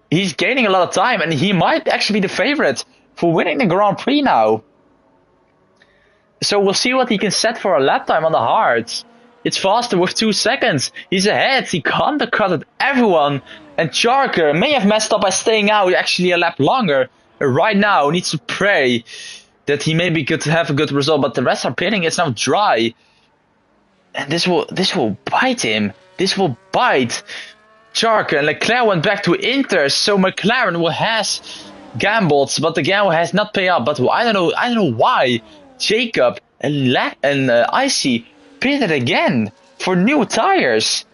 [SPEAKER 1] he's gaining a lot of time, and he might actually be the favorite for winning the Grand Prix now. So we'll see what he can set for a lap time on the hards. It's faster with 2 seconds. He's ahead. He undercutted everyone. And Jarka may have messed up by staying out actually a lap longer. Right now, needs to pray that he maybe could have a good result. But the rest are pitting. It's now dry. And this will bite him. This will bite Jarka. And Leclerc went back to Inter. So McLaren has gambled. But the gamble has not paid up. But I don't know why Jacob and Icy pitted again for new tires.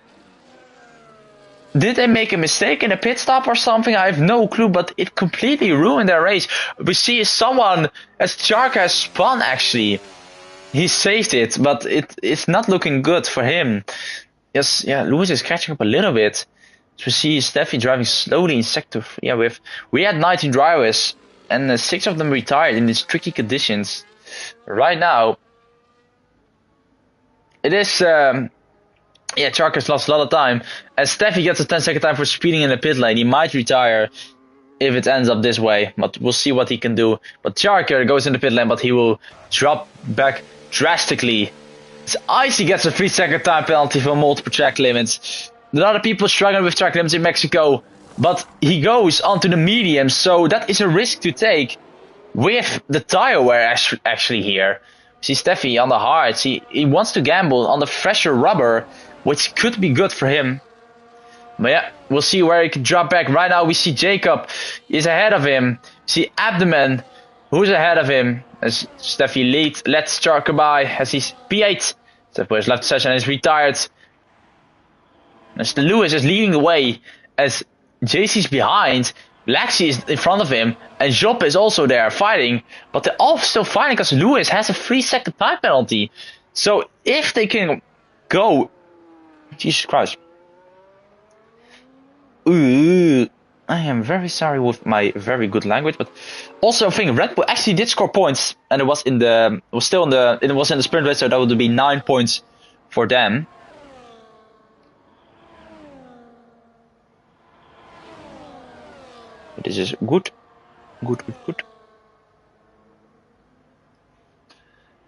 [SPEAKER 1] Did they make a mistake in a pit stop or something? I have no clue, but it completely ruined their race. We see someone, as Jarka has spun actually. He saved it, but it's not looking good for him. Yes, yeah, Lewis is catching up a little bit. So we see Steffi driving slowly in sector 3. We had 19 drivers, and 6 of them retired in these tricky conditions. Right now, it is, Jarka's lost a lot of time. As Steffi gets a 10-second time for speeding in the pit lane, he might retire if it ends up this way. But we'll see what he can do. But Jarka goes in the pit lane, but he will drop back drastically. So Icy gets a 3-second time penalty for multiple track limits. A lot of people struggling with track limits in Mexico. But he goes onto the medium, so that is a risk to take with the tire wear actually here. See Steffi on the hards, he wants to gamble on the fresher rubber, which could be good for him. But yeah, we'll see where he can drop back. Right now we see Jacob is ahead of him. See Abdomen, who's ahead of him. As Steffi lets Jarka by as he's P8. Steffi has left the session and is retired. As Lewis is leading the way as JC's behind. Lexi is in front of him, and Joppe is also there fighting, but they're all still fighting because Lewis has a 3-second time penalty. So if they can go, Jesus Christ. Ooh, I am very sorry with my very good language, but also I think Red Bull actually did score points, and it was in the sprint race, so that would be 9 points for them. This is good.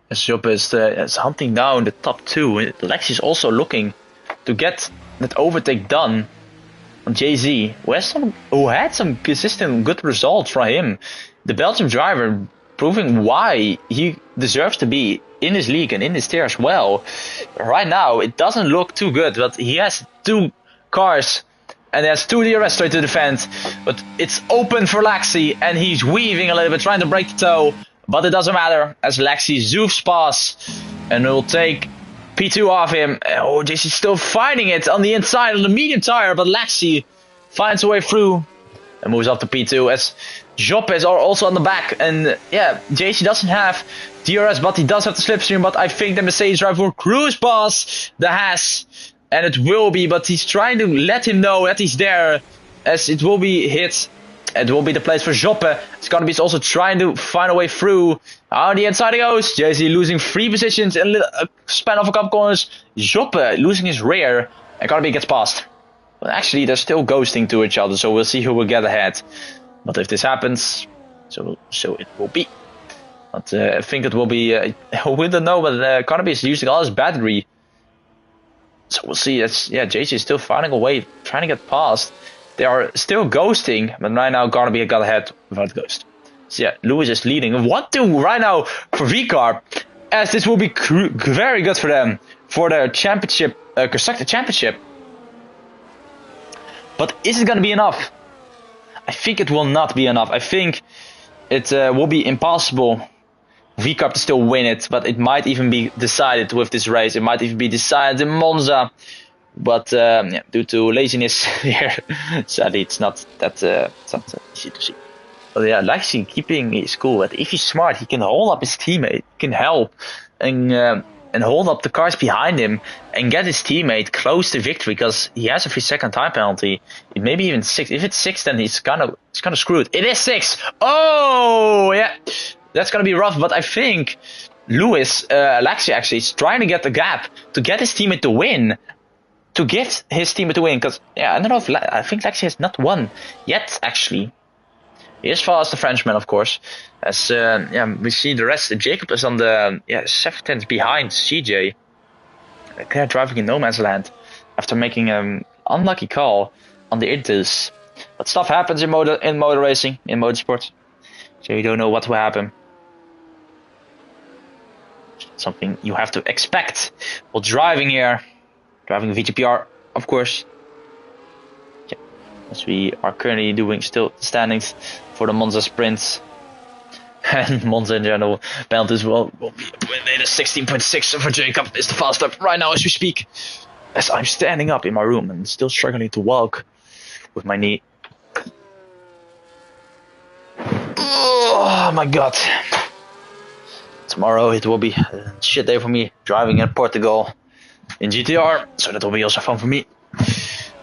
[SPEAKER 1] As Joppe is hunting down the top 2. Lex is also looking to get that overtake done on JZ, who had some consistent good results from him. The Belgian driver proving why he deserves to be in this league and in this tier as well. Right now, it doesn't look too good, but he has 2 cars. And there's 2 DRS straight to defend. But it's open for Lexi. And he's weaving a little bit, trying to break the toe. But it doesn't matter. As Lexi zoofs past. And will take P2 off him. Oh, JC's still fighting it on the inside of the medium tire. But Lexi finds a way through. And moves up to P2. As Joppe is also on the back. And yeah, JC doesn't have DRS. But he does have the slipstream. But I think the Mercedes driver will cruise past the Haas. And it will be, but he's trying to let him know that he's there, as it will be hit. It will be the place for Joppe. Scarnaby also trying to find a way through. On the inside he goes. JC losing 3 positions in a span of a couple corners. Joppe losing his rear, and Scarnaby gets past. But actually, they're still ghosting to each other, so we'll see who will get ahead. But if this happens, so it will be. But I think it will be. We don't know, but Scarnaby is using all his battery. So we'll see. JC is still finding a way, trying to get past. They are still ghosting, but right now Garnaby got ahead without ghost. So yeah, Lewis is leading 1-2 right now for VCAR, as this will be very good for them for their championship, constructor championship. But is it going to be enough? I think it will not be enough. I think it will be impossible VCAR to still win it, but it might even be decided with this race. It might even be decided in Monza. But yeah, due to laziness here, sadly it's not that easy to see. But yeah, Lexi keeping his cool. But if he's smart, he can hold up his teammate, can help, and hold up the cars behind him and get his teammate close to victory because he has a 3-second time penalty. It may be even 6. If it's 6, then he's kind of screwed. It is 6. Oh yeah, that's gonna be rough. But I think Lexi actually is trying to get the gap to get his teammate to win. To get his teammate to win, because yeah, I don't know if I think Lexi has not won yet. Actually, he is fast, the Frenchman, of course. As yeah, we see the rest. Jacob is on the 7th behind CJ. They're driving in no man's land after making an unlucky call on the Intus. But stuff happens in motor racing, in motorsport. So you don't know what will happen. Something you have to expect while driving here. Driving VGPR, of course. Yeah. As we are currently doing still standings for the Monza sprints. And Monza in general. Penalties will be made a 16.6 for Jacob. Is the fast lap right now as we speak. As I'm standing up in my room and still struggling to walk with my knee. Oh my god. Tomorrow it will be a shit day for me driving in Portugal. In GTR, so that will be also fun for me.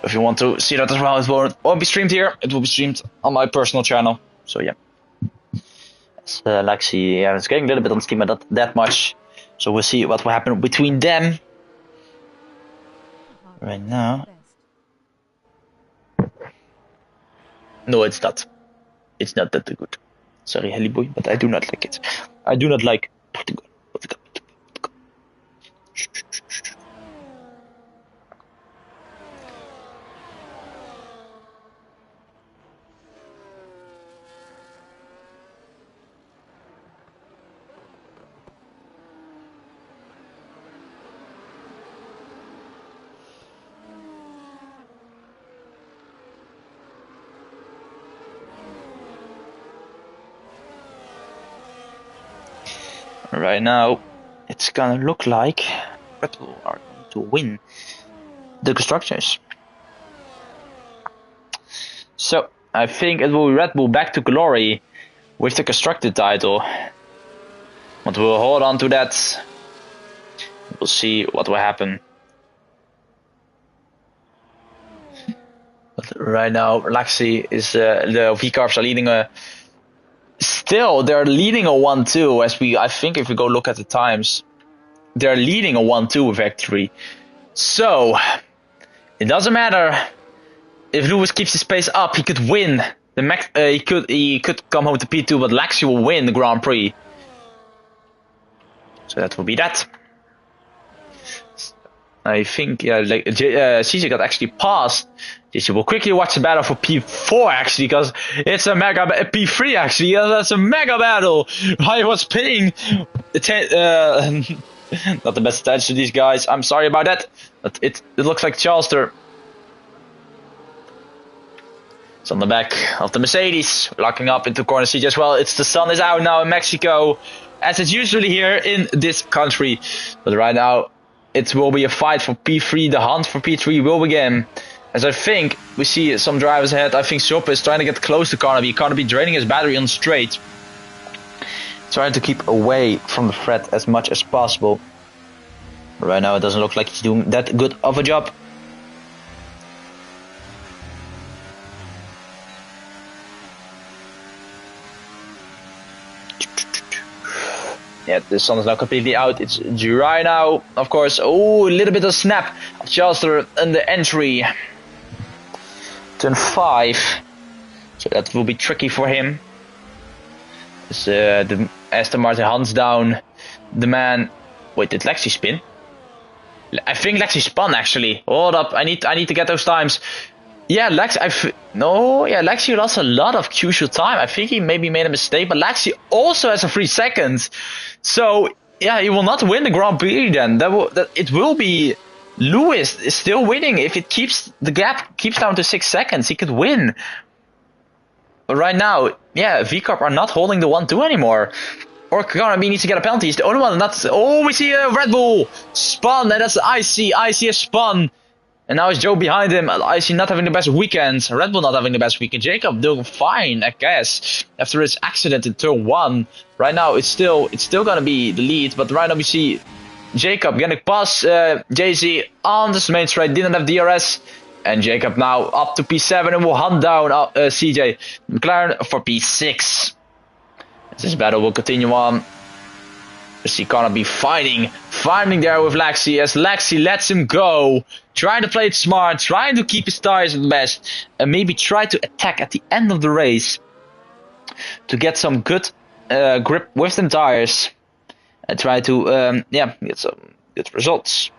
[SPEAKER 1] If you want to see that as well, it won't be streamed here. It will be streamed on my personal channel. So yeah, it's Lexi, yeah, it's getting a little bit on Steam, but not that much. So we'll see what will happen between them. Right now, no, it's not. It's not that good. Sorry, Helly Boy, but I do not like it. I do not like Portugal. Right now, it's gonna look like Red Bull are going to win the constructors. So I think it will be Red Bull back to glory with the constructor title. But we'll hold on to that. We'll see what will happen. But right now, Lexi is the V-Carbs are leading a. Still, they're leading a 1-2. I think if we go look at the times, they're leading a 1-2 victory. So it doesn't matter if Lewis keeps his pace up. He could win the he could come home to P2, but Lexi will win the Grand Prix. So that will be that. I think CJ got actually passed. You will quickly watch the battle for P4 actually, because it's a mega P3 actually. That's a mega battle. I was paying not the best attention to these guys. I'm sorry about that. But it looks like Charlester. It's on the back of the Mercedes, locking up into corner CJ as well. The sun is out now in Mexico, as it's usually here in this country. But right now, it will be a fight for P3. The hunt for P3 will begin. As I think we see some drivers ahead. I think Sopa is trying to get close to Carnaby. Carnaby draining his battery on straight. Trying to keep away from the threat as much as possible. Right now it doesn't look like he's doing that good of a job. Yeah, the sun is now completely out. It's dry now, of course. Oh, a little bit of snap of Charlester in the entry. Turn 5. So that will be tricky for him. As the Aston Martin hunts down the man. Wait, did Lexi spin? I think Lexi spun actually. Hold up, I need to get those times. Yeah, Lexi lost a lot of crucial time. I think he maybe made a mistake, but Lexi also has a 3 seconds. So yeah, he will not win the Grand Prix then. It will be Lewis is still winning. If it keeps the gap keeps down to 6 seconds, he could win. But right now, yeah, VCarb are not holding the 1-2 anymore. Or Carnaby needs to get a penalty. He's the only one not. Oh, we see a Red Bull spun, and that's IC. IC has spun. And now it's Joe behind him. IC not having the best weekend. Red Bull not having the best weekend. Jacob doing fine, I guess, after his accident in turn 1. Right now it's still gonna be the lead, but right now we see Jacob getting past JZ on this main straight. Didn't have DRS. And Jacob now up to P7 and will hunt down CJ McLaren for P6. This battle will continue on. We see Connor be fighting there with Lexi as Lexi lets him go. Trying to play it smart, trying to keep his tires at the best, and maybe try to attack at the end of the race to get some good grip with them tires and try to get some good results.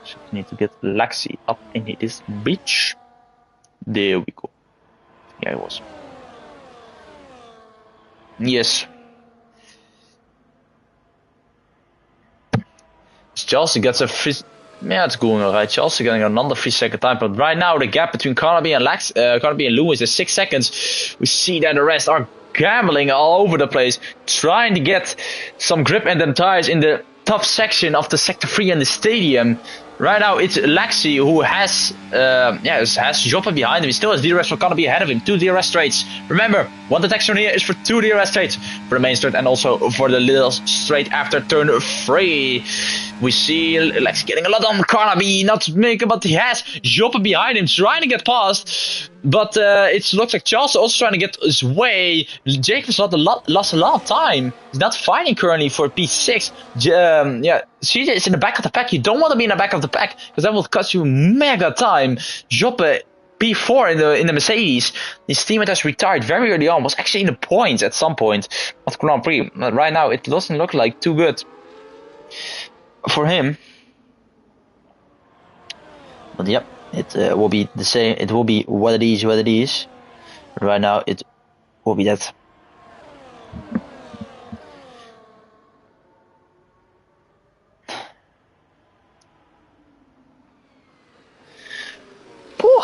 [SPEAKER 1] So we need to get Lexi up in this beach. There we go. Yeah, it was. Yes. Chelsea gets a free. Yeah, it's going alright. Chelsea getting another 3-second time, but right now the gap between Carnaby and Lewis is 6 seconds. We see that the rest are gambling all over the place, trying to get some grip in them tires in the tough section of the sector 3 in the stadium. Right now it's Lexi who has Joppa behind him. He still has DRS for Carnaby ahead of him. 2 DRS straights. Remember, one detection here is for 2 DRS straights for the main straight and also for the little straight after turn 3. We see Lexi getting a lot on Carnaby, not to make it, but he has Joppa behind him trying to get past. But it looks like Charles also trying to get his way. Jacob's lost a lot of time. He's not fighting currently for P6. CJ is in the back of the pack. You don't want to be in the back of the pack because that will cost you mega time. Joppa P4 in the Mercedes. His teammate has retired very early on. Was actually in the points at some point of Grand Prix. But right now it doesn't look like too good for him. But yep. It will be the same. It will be what it is. Right now, it will be that. Whew.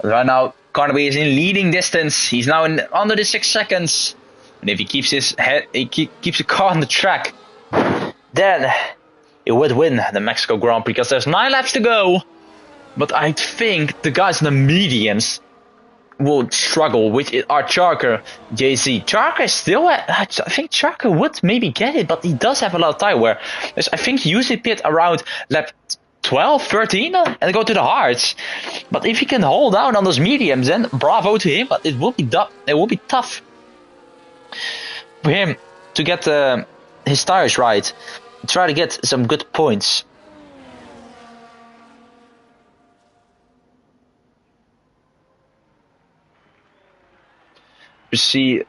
[SPEAKER 1] Right now, Carnaby is in leading distance. He's now in under the 6 seconds. And if he keeps his head, keeps the car on the track, then he would win the Mexico Grand Prix because there's 9 laps to go. But I think the guys in the mediums will struggle with it. Our Charker, JC. Charker is still at. I think Charker would maybe get it, but he does have a lot of tire wear. I think he usually pit around lap 12, 13 and go to the hards. But if he can hold down on those mediums, then bravo to him. But it will be tough for him to get his tires right. Try to get some good points. You see,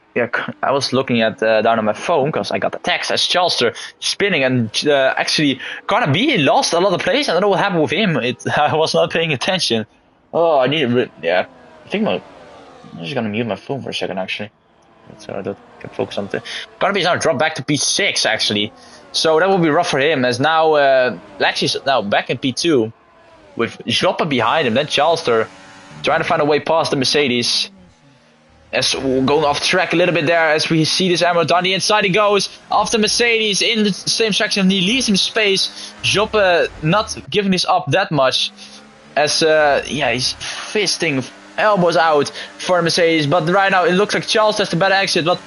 [SPEAKER 1] I was looking at down on my phone because I got the text as Charlester spinning and actually Carnaby lost a lot of plays. I don't know what happened with him. I was not paying attention. Oh, I think I'm just gonna mute my phone for a second actually, so I can focus on it. Carnaby is now dropped back to P6 actually, so that will be rough for him. As now Lexi's now back in P2 with Joppa behind him. Then Charlester trying to find a way past the Mercedes. As we're going off track a little bit there as we see this Emerald on the inside he goes after Mercedes in the same section. He leaves him space. Joppe not giving this up that much as he's fisting elbows out for Mercedes. But right now it looks like Charles has the better exit. But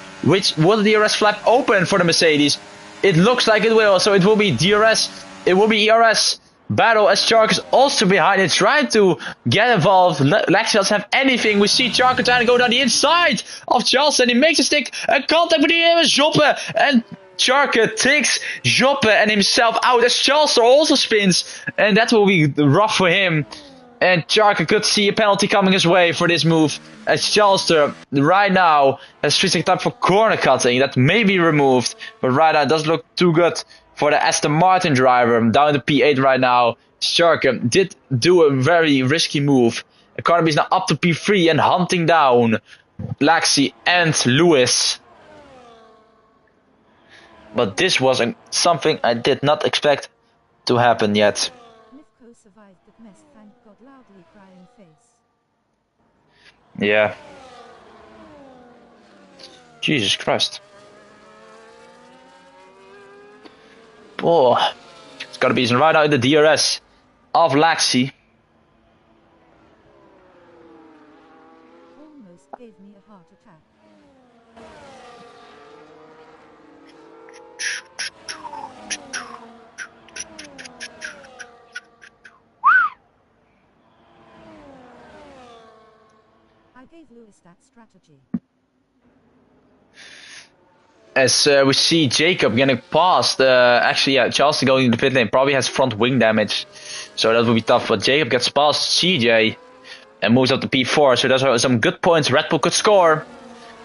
[SPEAKER 1] will the DRS flap open for the Mercedes? It looks like it will. So it will be DRS. It will be ERS battle as Chark is also behind it, trying to get involved. Lexi doesn't have anything. We see Chark trying to go down the inside of Charles and he makes a stick and contact with Joppe, and Chark takes Joppe and himself out as Charles also spins, and that will be rough for him. And Chark could see a penalty coming his way for this move as Charlester right now has 3-second time for corner cutting. That may be removed, but right now it doesn't look too good for the Aston Martin driver. Down to P8 right now. Chark did do a very risky move. Carnaby is now up to P3 and hunting down Lexi and Lewis. But this was something I did not expect to happen yet.
[SPEAKER 2] Mifko survived the mess, thank God, loudly crying face.
[SPEAKER 1] Yeah. Jesus Christ. Oh, it's gotta be right out in the DRS. of Laxi.
[SPEAKER 2] Almost gave me a heart attack. I gave Lewis that strategy.
[SPEAKER 1] As we see Jacob getting past, actually, yeah, Charleston going into the pit lane probably has front wing damage, so that will be tough. But Jacob gets past CJ and moves up to P4, so those are some good points Red Bull could score.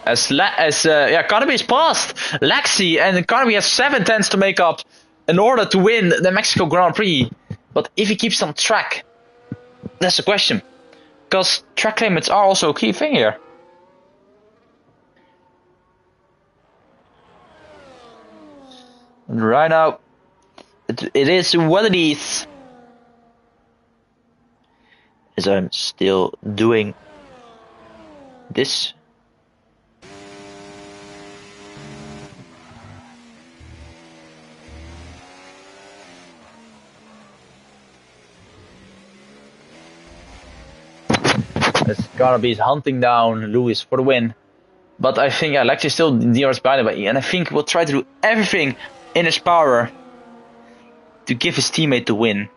[SPEAKER 1] Carnaby is past Laxi, and Carnaby has 7 tenths to make up in order to win the Mexico Grand Prix. But if he keeps on track, that's the question, because track limits are also a key thing here. And right now, it is what it is. As I'm still doing this. It's gonna be hunting down Lewis for the win. But I think Alex is still nearest by the and I think we'll try to do everything in his power to give his teammate the win.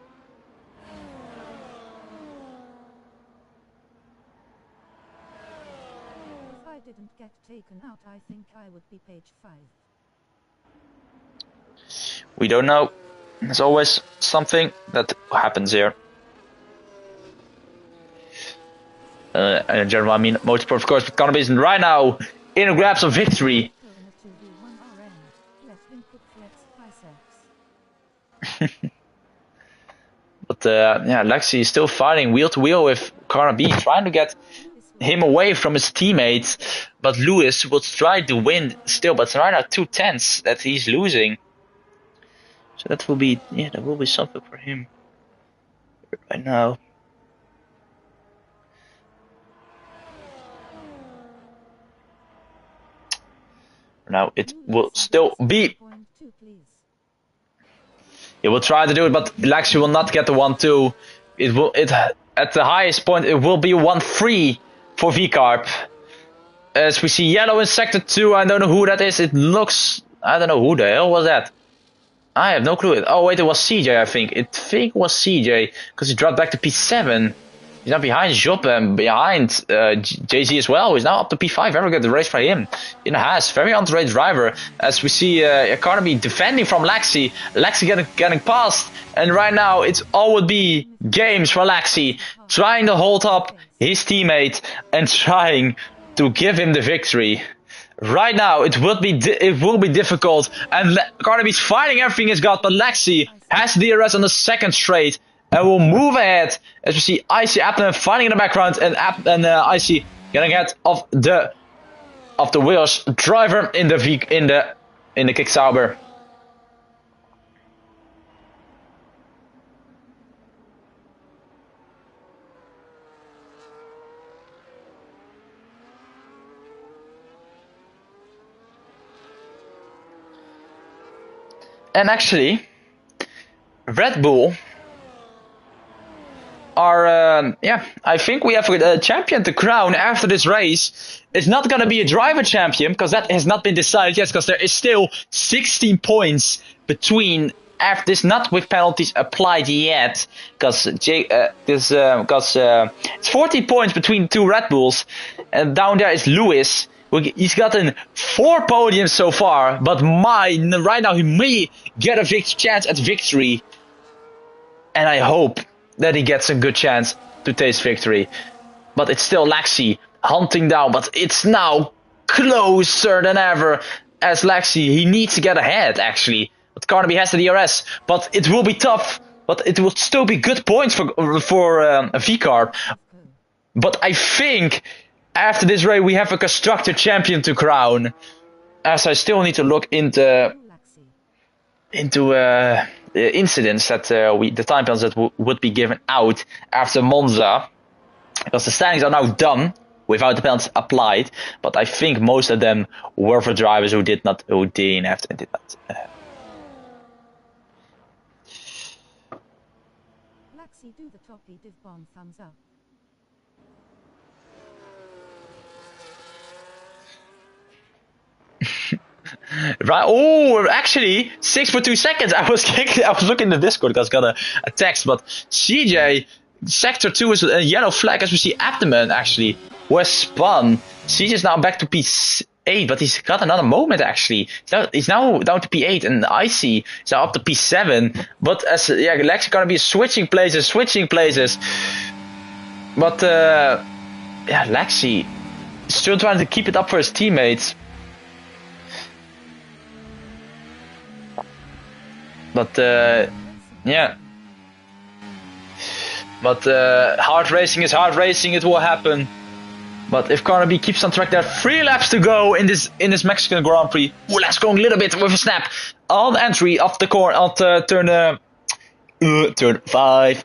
[SPEAKER 2] If I didn't get taken out, I think I would be page 5.
[SPEAKER 1] We don't know. There's always something that happens here. In general, I mean motorsport, of course, but Carnaby is right now in a grabs of victory. But yeah, Lexi is still fighting wheel to wheel with Carnaby, trying to get him away from his teammates. But Lewis will try to win still, but it's right now 2 tenths that he's losing. So that will be, yeah, that will be something for him right now. Now it will still be. He will try to do it, but Lexi will not get the 1-2. It will. It at the highest point it will be 1-3 for VCarp. As we see yellow in sector 2, I don't know who that is. It looks. I don't know who the hell was that. I have no clue. Oh wait, it was CJ. I think it was CJ because he dropped back to P7. He's now behind Job and behind JZ as well. He's now up to P5. Very good race by him in a Haas. Very underrated driver. As we see Carnaby defending from Laxi. Laxi getting past. And right now it all would be games for Laxi. Trying to hold up his teammate and trying to give him the victory. Right now it will be difficult. And Carnaby's fighting everything he's got. But Laxi has the DRS on the second straight. And we'll move ahead as we see Icy Apton fighting in the background and Icy getting ahead of the Williams driver in the kick Sauber. And actually, Red Bull are, I think we have a champion to crown after this race. It's not going to be a driver champion because that has not been decided yet, because there is still 16 points between, after this, not with penalties applied yet, because it's 40 points between 2 Red Bulls, and down there is Lewis. He's gotten 4 podiums so far, but right now he may get a chance at victory, and I hope that he gets a good chance to taste victory. But it's still Laxi hunting down, but it's now closer than ever, as Laxi, he needs to get ahead actually. But Carnaby has the DRS, but it will be tough, but it will still be good points for VCarp. But I think after this race we have a constructor champion to crown, as I still need to look into incidents that the time penalties that would be given out after Monza, because the standings are now done without the penalties applied. But I think most of them were for drivers who did not DNF and did not.
[SPEAKER 2] Lexi do the toppy div bomb thumbs up.
[SPEAKER 1] Right. Oh, actually, 6.2 seconds. I was looking in the Discord because I got a text, but CJ sector 2 is a yellow flag as we see abdomen actually was spun. CJ is now back to P8, but he's got another moment actually. He's now down to P8 and Icy is now up to P7. But as Lex gonna be switching places. But Lexi still trying to keep it up for his teammates. But yeah. But hard racing is hard racing. It will happen. But if Carnaby keeps on track, there are 3 laps to go in this Mexican Grand Prix. Ooh, let's go a little bit with a snap on entry of the corner on turn 5.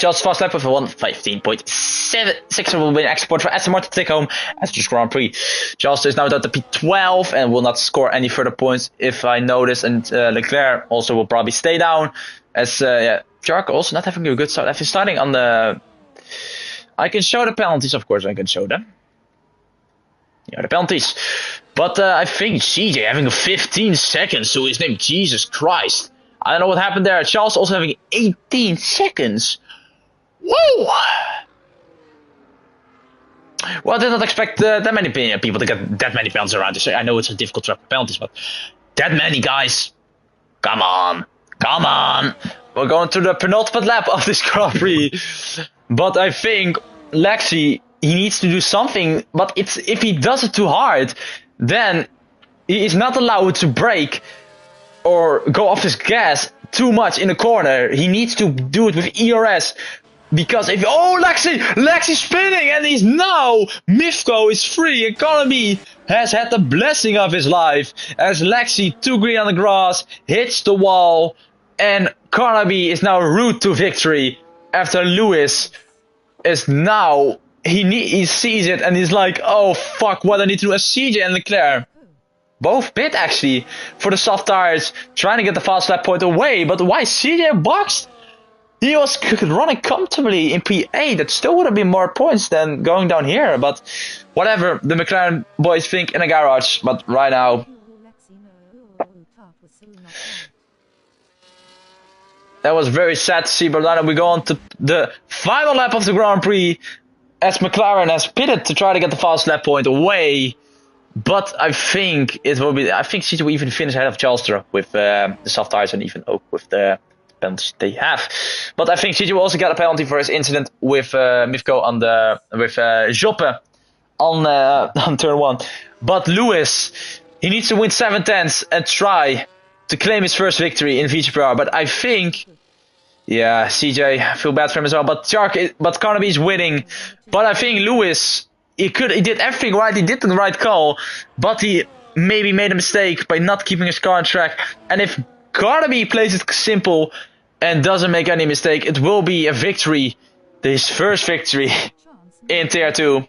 [SPEAKER 1] Just fast lap with a 1:15.76 will win export for Aston Martin to take home as this Grand Prix. Charles is now down to P12 and will not score any further points if I notice. And Leclerc also will probably stay down as Jark also not having a good start. After starting on the, I can show the penalties, of course. I can show them. Yeah, the penalties. But I think CJ having a 15 seconds to his name. Jesus Christ. I don't know what happened there. Charles also having 18 seconds. Whoa! Well, I did not expect that many people to get that many penalties around this. I know it's a difficult track for penalties, but that many guys. Come on. We're going to the penultimate lap of this Grand Prix. But I think Lexi, he needs to do something. But if he does it too hard, then he is not allowed to brake or go off his gas too much in the corner. He needs to do it with ERS. Because if Lexi spinning and he's now Mifko is free and Carnaby has had the blessing of his life as Lexi 2 green on the grass hits the wall and Carnaby is now route to victory after Lewis is now he sees it and he's like, oh fuck, what I need to do as CJ and Leclerc both pit actually for the soft tires trying to get the fast lap point away, but why CJ boxed? He was running comfortably in P8. That still would have been more points than going down here. But whatever the McLaren boys think in the garage. But right now, that was very sad to see. But now we go on to the final lap of the Grand Prix as McLaren has pitted to try to get the fast lap point away. But I think it will be. I think CJ will even finish ahead of Charleston with the soft tires and even Oak with the penalties they have. But I think CJ will also get a penalty for his incident with Mifko on the with Joppe on turn 1. But Lewis, he needs to win 7/10 and try to claim his first victory in VGPR. But I think, yeah, CJ, I feel bad for him as well. But Carnaby is winning. But I think Lewis, he did everything right. He did the right call, but he maybe made a mistake by not keeping his car on track. And if Carnaby plays it simple and doesn't make any mistake, it will be a victory. His first victory in Tier 2.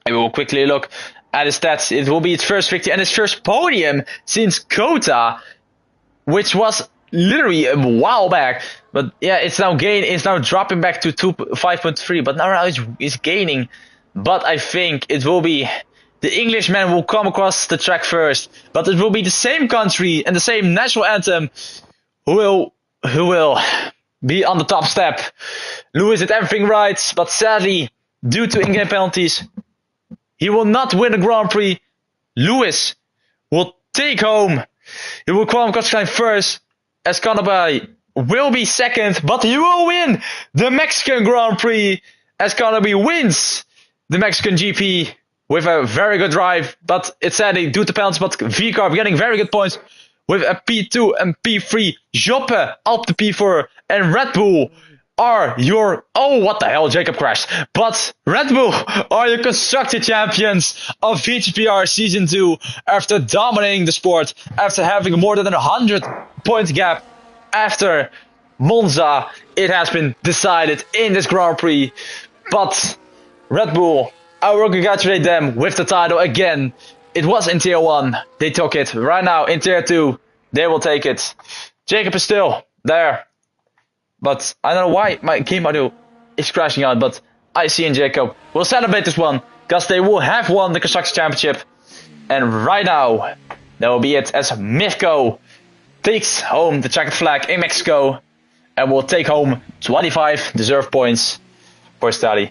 [SPEAKER 1] I will quickly look at his stats. It will be his first victory and his first podium since Kota, which was literally a while back. But yeah, it's now dropping back to 5.3, but now it's gaining. But I think it will be the Englishman will come across the track first, but it will be the same country and the same national anthem who will be on the top step. Lewis did everything right, but sadly, due to in-game penalties, he will not win the Grand Prix. Lewis will take home. He will qualify first, as Carnaby will be second, but he will win the Mexican Grand Prix as Carnaby wins the Mexican GP. With a very good drive, but it's sadly due to penalties, but VCarb getting very good points with a P2 and P3. Joppe up to P4 and Red Bull are your, oh what the hell, Jacob crashed. But Red Bull are your constructor champions of VGPR Season 2 after dominating the sport, after having more than 100 point gap after Monza. It has been decided in this Grand Prix, but Red Bull, I will congratulate them with the title again. It was in Tier 1. They took it. Right now in Tier 2, they will take it. Jacob is still there. But I don't know why my game audio is crashing out. But IC and Jacob will celebrate this one because they will have won the Construction Championship. And right now, that will be it as Mifco takes home the checkered flag in Mexico and will take home 25 deserved points for Stali.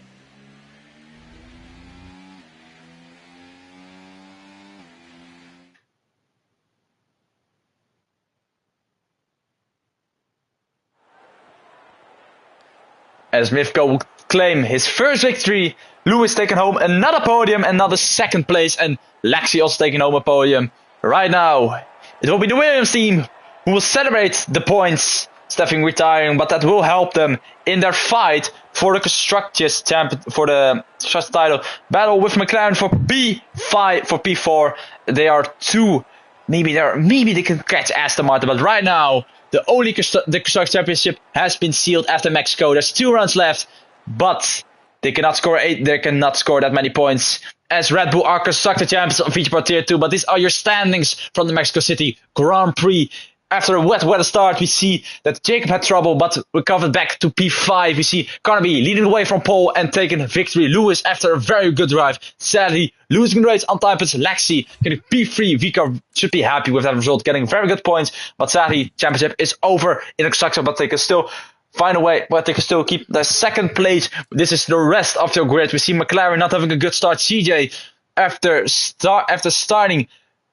[SPEAKER 1] As Mifco will claim his first victory, Lewis taking home another podium, another second place, and Lexi also taking home a podium. Right now, it will be the Williams team who will celebrate the points, Steffing retiring, but that will help them in their fight for the Constructors for the Constructors title. Battle with McLaren for P5 for P4. They are two. Maybe they can catch Aston Martin, but right now the Constructors Championship has been sealed after Mexico. There's 2 rounds left, but they cannot score that many points. As Red Bull are Constructor Champions of VGPR Tier 2, but these are your standings from the Mexico City Grand Prix. After a wet weather start, we see that Jacob had trouble, but recovered back to P5. We see Carnaby leading the way from pole and taking victory. Lewis, after a very good drive, sadly losing the race on time, but Lexi getting P3. Vika should be happy with that result, getting very good points, but sadly, championship is over in the construction, but they can still find a way, but they can still keep the second place. This is the rest of your grid. We see McLaren not having a good start. CJ, after starting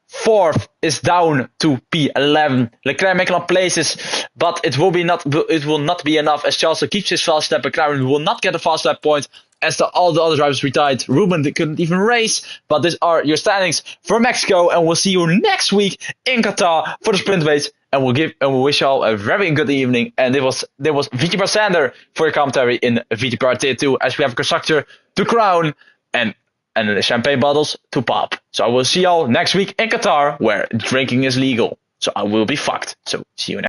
[SPEAKER 1] 4th, is down to P11. Leclerc making up places, but it will not be enough as Charles keeps his fast lap. McLaren will not get a fast lap point as all the other drivers retired. Ruben couldn't even race, but these are your standings for Mexico, and we'll see you next week in Qatar for the sprint race. And we'll wish you all a very good evening. And there was VGPR Sander for your commentary in VGPR Tier 2, as we have a constructor to crown and the champagne bottles to pop. So I will see y'all next week in Qatar, where drinking is legal. So I will be fucked. So see you next